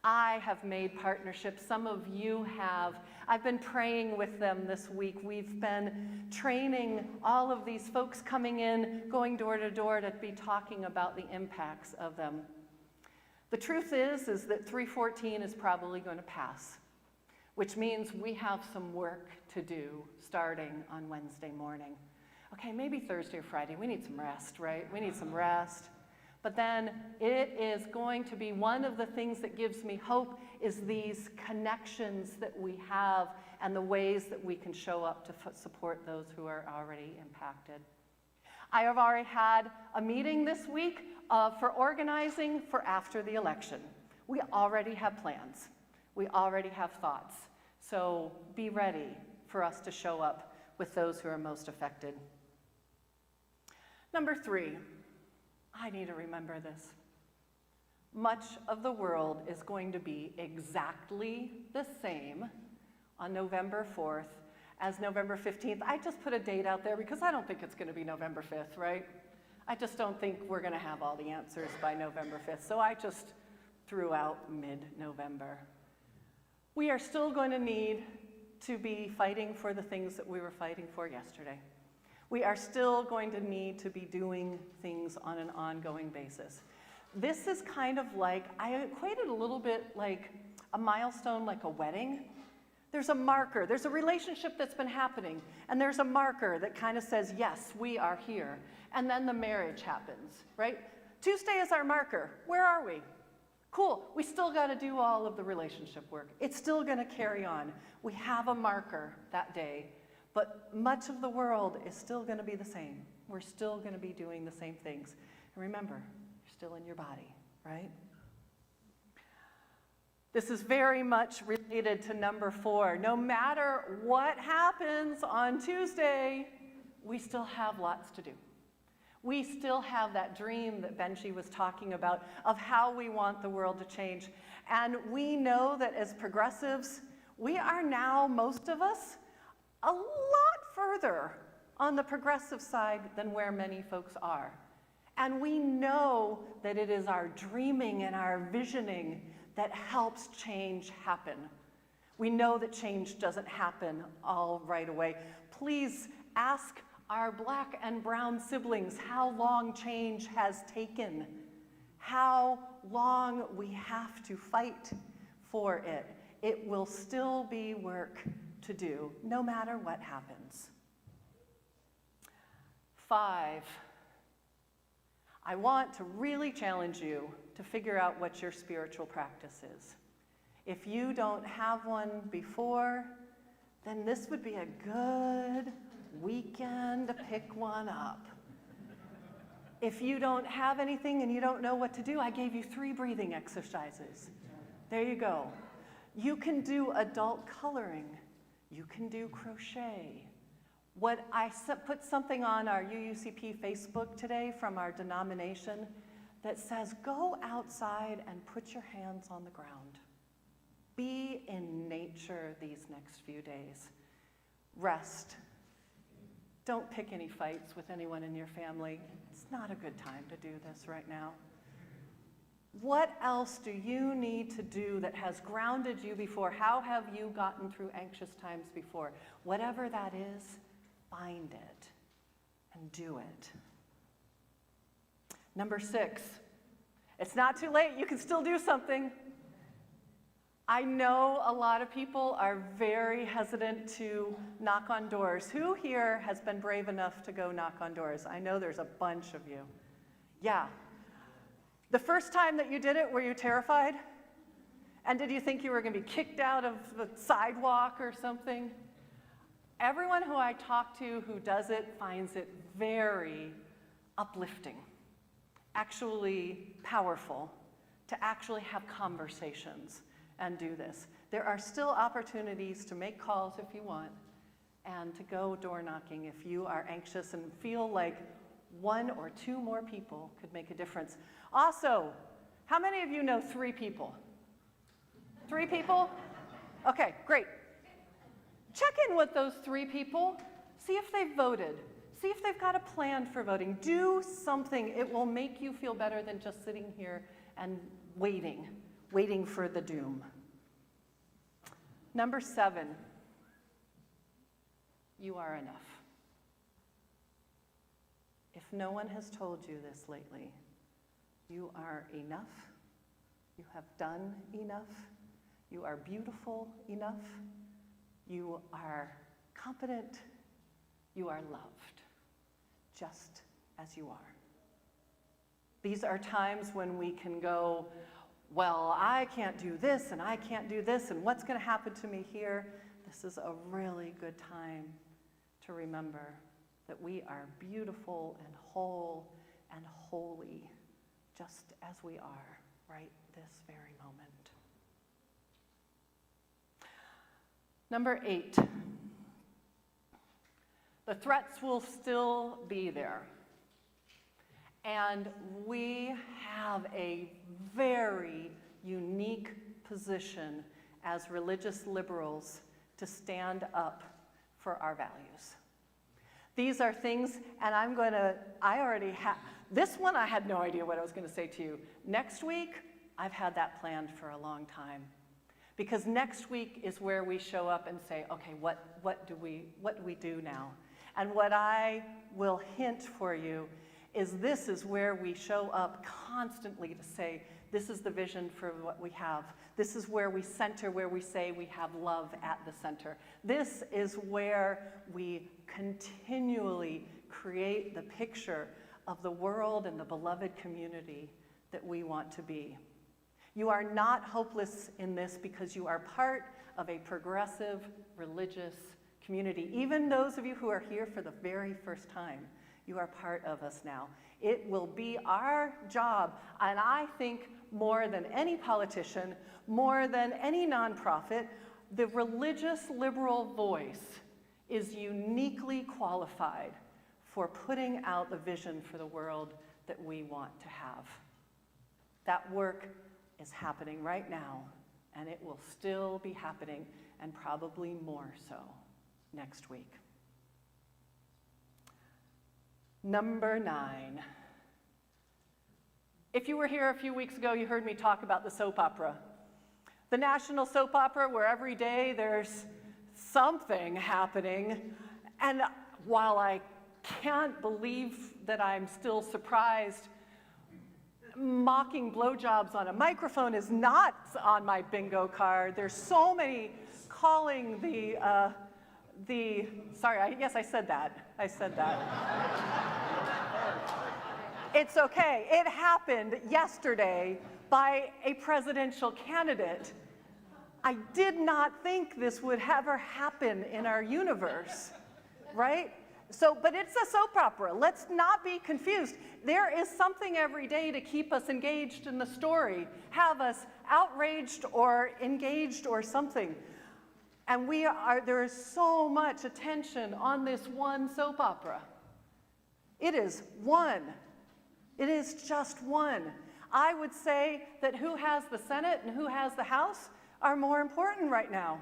I have made partnerships, some of you have. I've been praying with them this week. We've been training all of these folks coming in, going door to door to be talking about the impacts of them. The truth is that 314 is probably going to pass, which means we have some work to do starting on Wednesday morning. Okay, maybe Thursday or Friday. We need some rest, right? We need some rest. But then it is going to be one of the things that gives me hope is these connections that we have and the ways that we can show up to support those who are already impacted. I have already had a meeting this week for organizing for after the election. We already have plans. We already have thoughts. So be ready for us to show up with those who are most affected. Number 3, I need to remember this. Much of the world is going to be exactly the same on November 4th as November 15th. I just put a date out there because I don't think it's going to be November 5th, right? I just don't think we're going to have all the answers by November 5th. So I just threw out mid-November. We are still going to need to be fighting for the things that we were fighting for yesterday. We are still going to need to be doing things on an ongoing basis. This is kind of like, I equate it a little bit like a milestone, like a wedding. There's a marker, there's a relationship that's been happening, and there's a marker that kind of says, yes, we are here. And then the marriage happens, right? Tuesday is our marker. Where are we? Cool, we still got to do all of the relationship work. It's still going to carry on. We have a marker that day. But much of the world is still going to be the same. We're still going to be doing the same things. And remember, you're still in your body, right? This is very much related to number 4. No matter what happens on Tuesday, we still have lots to do. We still have that dream that Benji was talking about of how we want the world to change. And we know that as progressives, we are now, most of us, a lot further on the progressive side than where many folks are. And we know that it is our dreaming and our visioning that helps change happen. We know that change doesn't happen all right away. Please ask our Black and brown siblings how long change has taken, how long we have to fight for it. It will still be work to do, no matter what happens. 5, I want to really challenge you to figure out what your spiritual practice is. If you don't have one before, then this would be a good weekend to pick one up. If you don't have anything and you don't know what to do, I gave you 3 breathing exercises. There you go. You can do adult coloring. You can do crochet. I put something on our UUCP Facebook today from our denomination that says, go outside and put your hands on the ground. Be in nature these next few days. Rest. Don't pick any fights with anyone in your family. It's not a good time to do this right now. What else do you need to do that has grounded you before? How have you gotten through anxious times before? Whatever that is, find it and do it. Number 6, it's not too late. You can still do something. I know a lot of people are very hesitant to knock on doors. Who here has been brave enough to go knock on doors? I know there's a bunch of you. Yeah. The first time that you did it, were you terrified? And did you think you were going to be kicked out of the sidewalk or something? Everyone who I talk to who does it finds it very uplifting, actually powerful, to actually have conversations and do this. There are still opportunities to make calls if you want and to go door knocking if you are anxious and feel like 1 or 2 more people could make a difference. Also, how many of you know 3 people? 3 people? Okay, great. Check in with those 3 people. See if they've voted. See if they've got a plan for voting. Do something. It will make you feel better than just sitting here and waiting for the doom. Number 7, you are enough. If no one has told you this lately, you are enough. You have done enough. You are beautiful enough. You are competent. You are loved, just as you are. These are times when we can go, well, I can't do this and I can't do this and what's going to happen to me here? This is a really good time to remember that we are beautiful and whole and holy just as we are right this very moment. Number 8, the threats will still be there. And we have a very unique position as religious liberals to stand up for our values. These are things, and I already have, this one I had no idea what I was going to say to you. Next week, I've had that planned for a long time. Because next week is where we show up and say, okay, what do we do now? And what I will hint for you is this is where we show up constantly to say, this is the vision for what we have. This is where we center, where we say we have love at the center. This is where we continually create the picture of the world and the beloved community that we want to be. You are not hopeless in this because you are part of a progressive religious community. Even those of you who are here for the very first time, you are part of us now. It will be our job, and I think more than any politician, more than any nonprofit, the religious liberal voice is uniquely qualified for putting out the vision for the world that we want to have. That work is happening right now, and it will still be happening, and probably more so next week. Number 9. If you were here a few weeks ago, you heard me talk about the soap opera. The national soap opera where every day there's something happening, and while I can't believe that I'm still surprised, mocking blowjobs on a microphone is not on my bingo card. There's so many calling yes, I said that. It's okay. It happened yesterday by a presidential candidate. I did not think this would ever happen in our universe, right? But it's a soap opera. Let's not be confused. There is something every day to keep us engaged in the story, have us outraged or engaged or something. And there is so much attention on this one soap opera. It is one. It is just one. I would say that who has the Senate and who has the House are more important right now.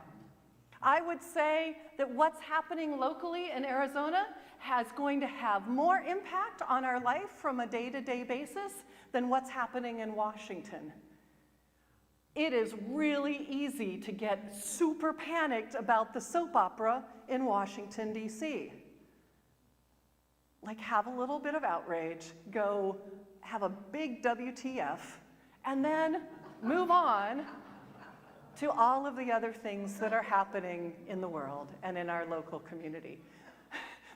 I would say that what's happening locally in Arizona is going to have more impact on our life from a day-to-day basis than what's happening in Washington. It is really easy to get super panicked about the soap opera in Washington, D.C. Like, have a little bit of outrage, go have a big WTF, and then move on to all of the other things that are happening in the world and in our local community.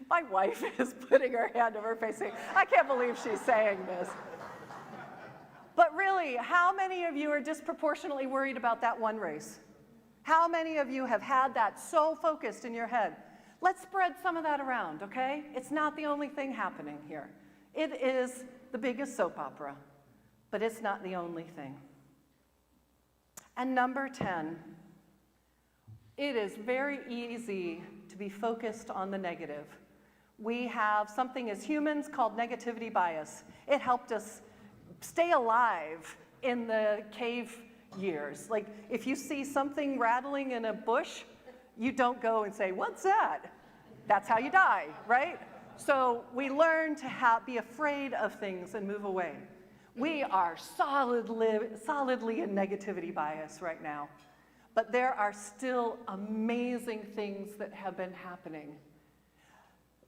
My wife is putting her hand over her face saying, I can't believe she's saying this. But really, how many of you are disproportionately worried about that one race? How many of you have had that so focused in your head? Let's spread some of that around, okay? It's not the only thing happening here. It is the biggest soap opera, but it's not the only thing. And number 10, it is very easy to be focused on the negative. We have something as humans called negativity bias. It helped us stay alive in the cave years. Like, if you see something rattling in a bush, you don't go and say, what's that? That's how you die, right? So we learn to be afraid of things and move away. We are solidly in negativity bias right now. But there are still amazing things that have been happening.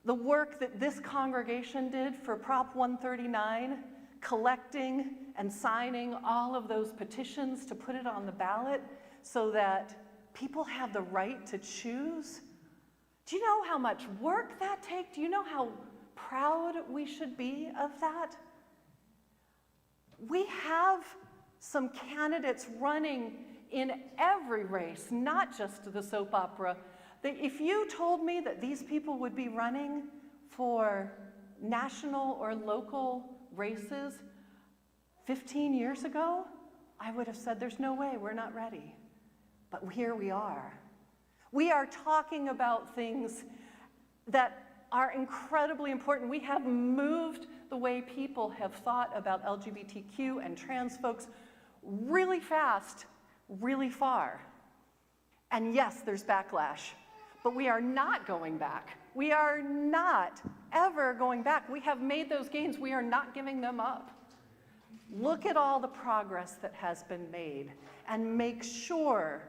The work that this congregation did for Prop 139, collecting and signing all of those petitions to put it on the ballot so that people have the right to choose. Do you know how much work that takes? Do you know how proud we should be of that? We have some candidates running in every race, not just the soap opera. If you told me that these people would be running for national or local races 15 years ago, I would have said, there's no way, we're not ready. But here we are. We are talking about things that are incredibly important. We have moved the way people have thought about LGBTQ and trans folks really fast, really far. And yes, there's backlash, but we are not going back. We are not ever going back. We have made those gains. We are not giving them up. Look at all the progress that has been made and make sure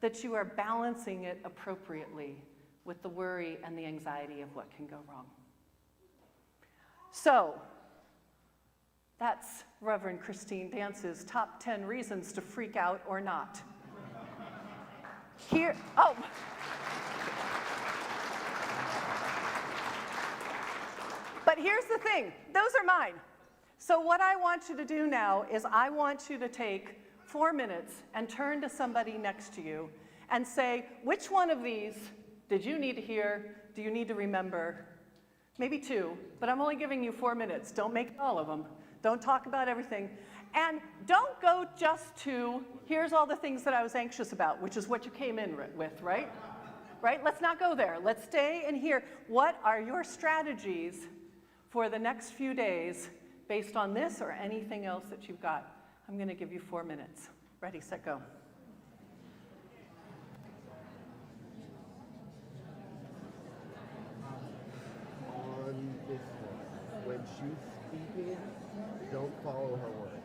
that you are balancing it appropriately with the worry and the anxiety of what can go wrong. So, that's Reverend Christine Dance's top 10 reasons to freak out or not. Here, oh. But here's the thing, those are mine. So what I want you to do now is I want you to take 4 minutes and turn to somebody next to you and say, which one of these did you need to hear, do you need to remember? Maybe 2, but I'm only giving you 4 minutes. Don't make all of them. Don't talk about everything. And don't go just to, here's all the things that I was anxious about, which is what you came in with, right? Right? Let's not go there. Let's stay in here. What are your strategies for the next few days based on this or anything else that you've got? I'm going to give you 4 minutes. Ready, set, go. On this one, when she's speaking, don't follow her words.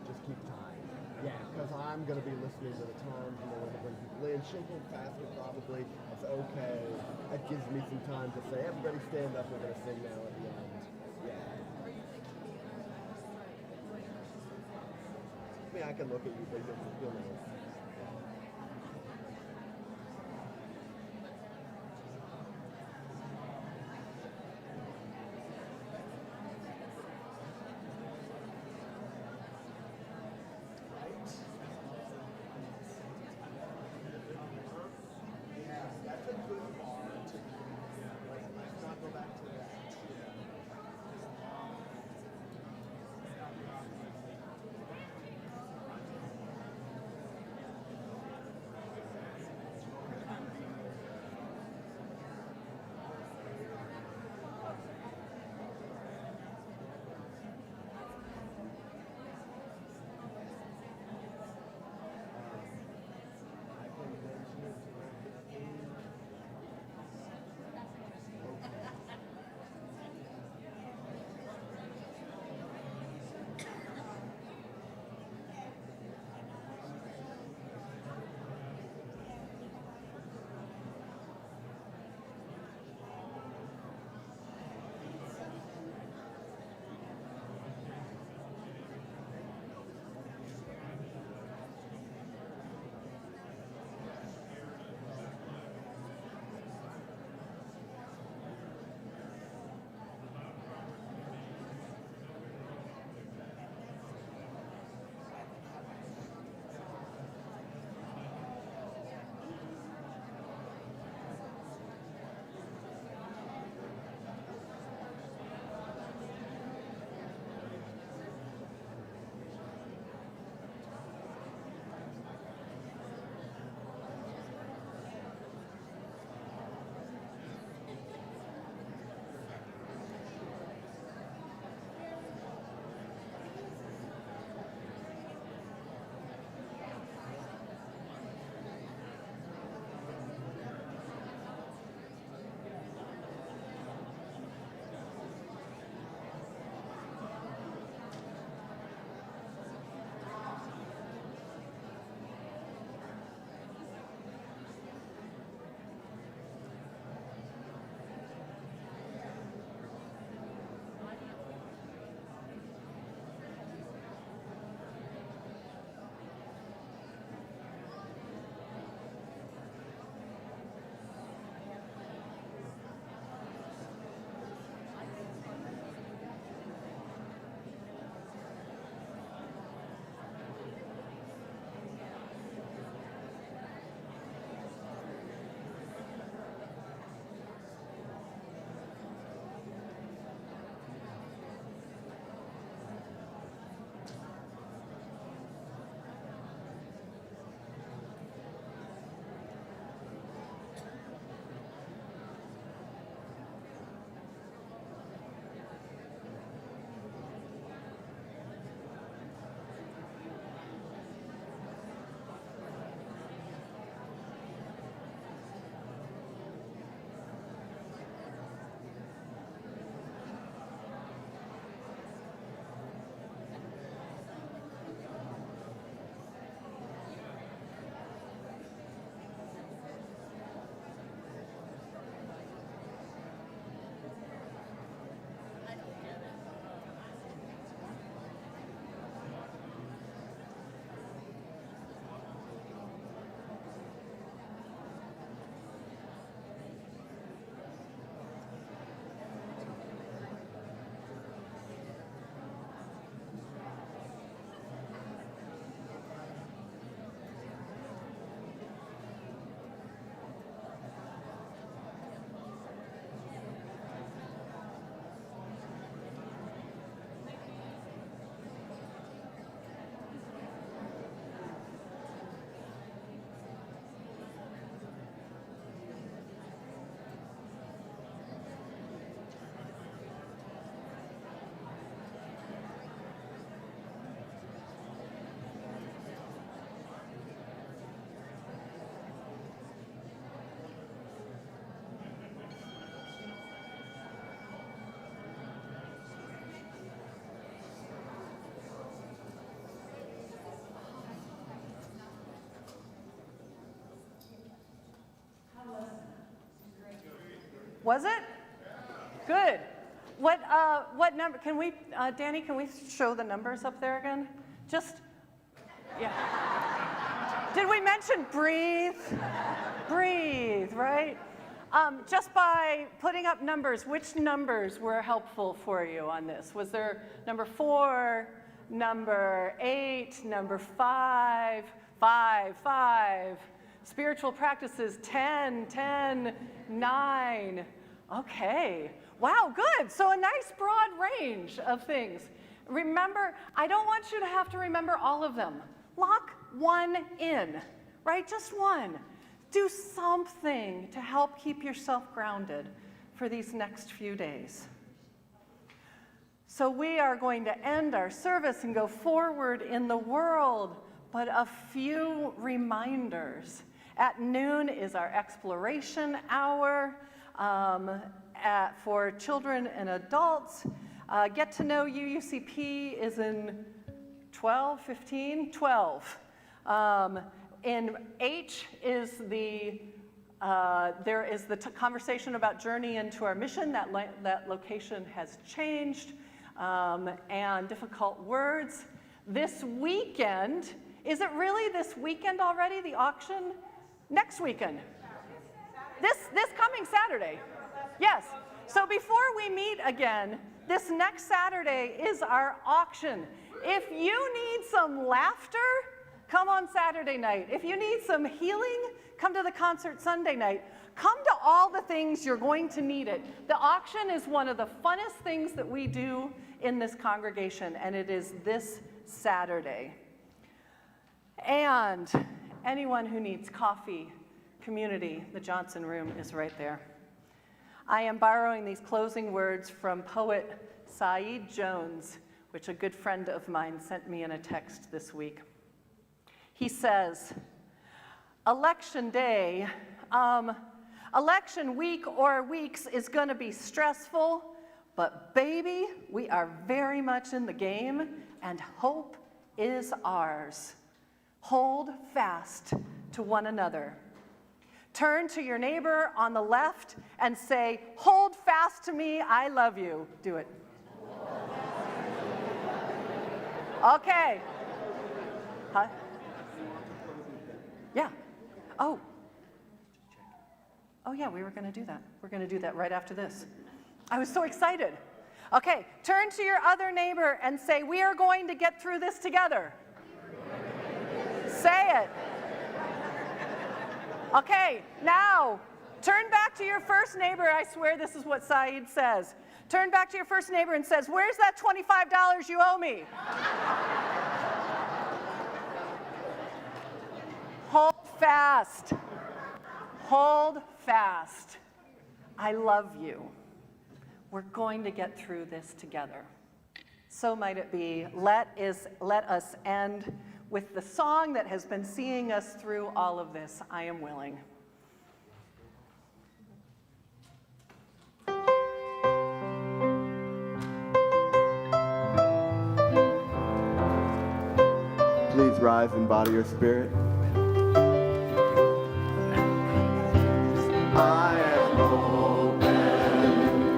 Just keep time. Yeah, because I'm going to be listening to the times and we're going to bring people in. Simple, faster probably. It's okay. That gives me some time to say, everybody stand up, we're going to sing now at the end. Yeah. I mean, I can look at you, but you'll know. Was it? Good. What number, can we, Danny, can we show the numbers up there again? Just, yeah. Did we mention breathe? Breathe, right? Just by putting up numbers, which numbers were helpful for you on this? Was there number 4, number 8, number 5, 5, spiritual practices 10, 9. Okay, wow, good. So a nice broad range of things. Remember, I don't want you to have to remember all of them. Lock one in, right? Just one. Do something to help keep yourself grounded for these next few days. So we are going to end our service and go forward in the world, but a few reminders. At noon is our exploration hour for children and adults. Get to know UUCP is in 12. In H is there is the conversation about journey into our mission. That location has changed, and difficult words. This weekend, is it really this weekend already, the auction? Next weekend. This coming Saturday. Yes. So before we meet again, this next Saturday is our auction. If you need some laughter, come on Saturday night. If you need some healing, come to the concert Sunday night. Come to all the things, you're going to need it. The auction is one of the funnest things that we do in this congregation, and it is this Saturday. And anyone who needs coffee, community, the Johnson Room is right there. I am borrowing these closing words from poet Saeed Jones, which a good friend of mine sent me in a text this week. He says, election day, election week or weeks is gonna be stressful, but baby, we are very much in the game and hope is ours. Hold fast to one another. Turn to your neighbor on the left and say, hold fast to me, I love you. Do it. Okay. Huh? Yeah. Oh yeah, we were going to do that. We're going to do that right after this. I was so excited. Okay, turn to your other neighbor and say, we are going to get through this together. Say it. Okay, now, turn back to your first neighbor. I swear this is what Saeed says. Turn back to your first neighbor and says, where's that $25 you owe me? Hold fast. Hold fast. I love you. We're going to get through this together. So might it be. Let us end with the song that has been seeing us through all of this, I Am Willing. Please rise in body or spirit. I am open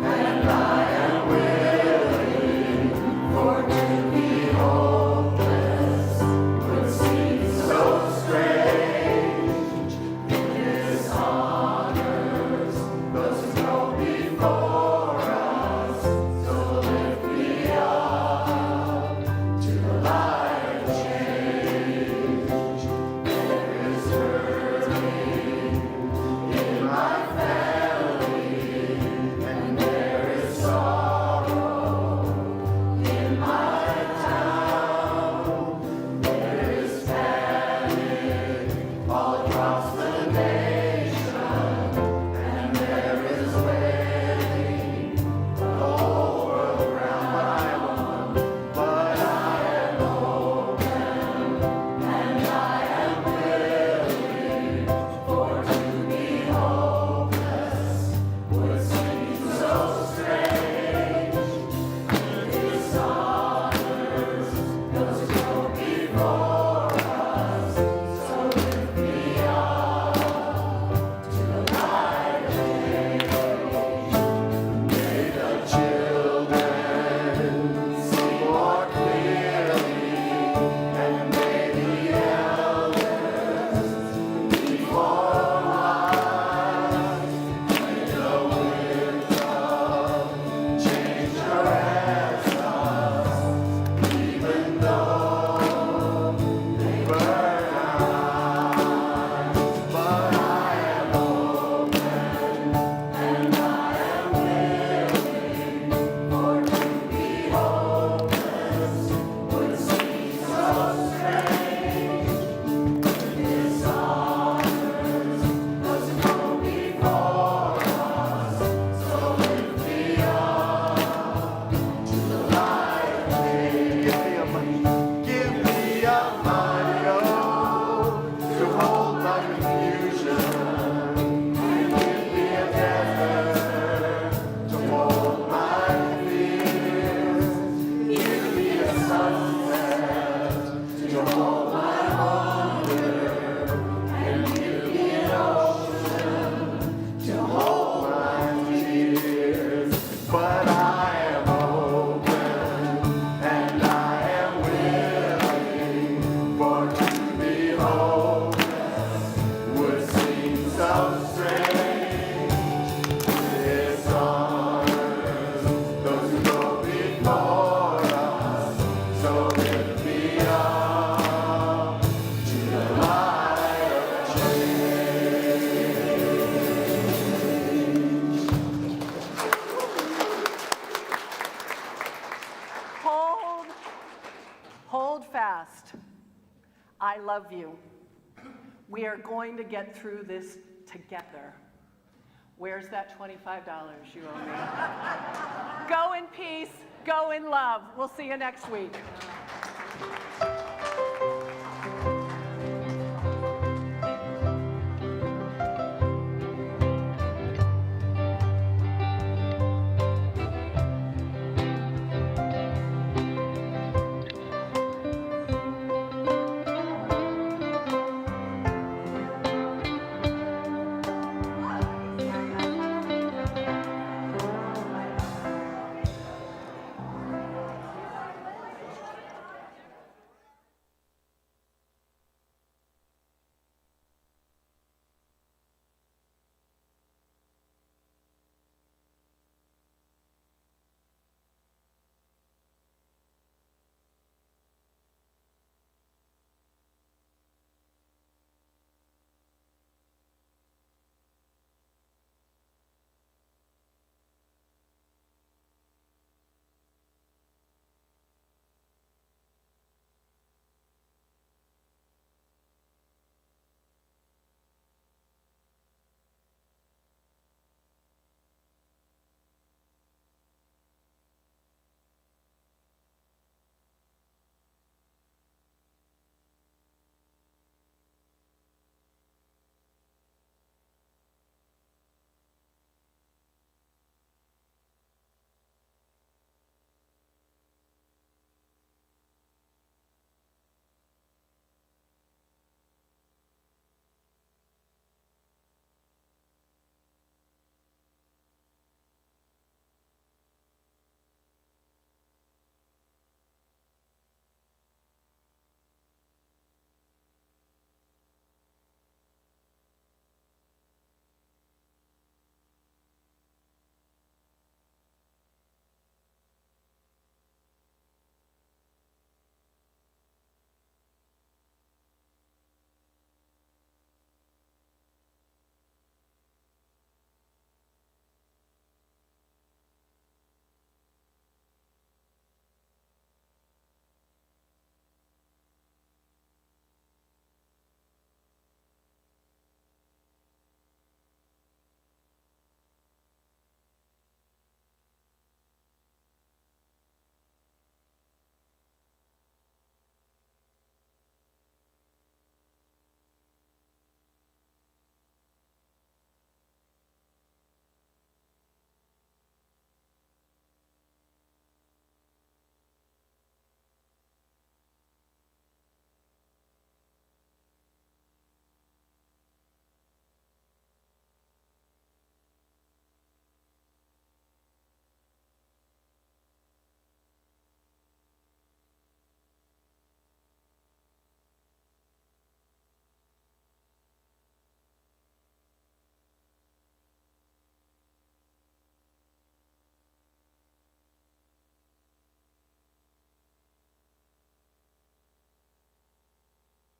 and I am willing, for to be hopeless would seem so strange. This honors those who go before us, so lift me up to the light of change. There is turning in my face. I love you. We are going to get through this together. Where's that $25 you owe me? Go in peace, go in love. We'll see you next week.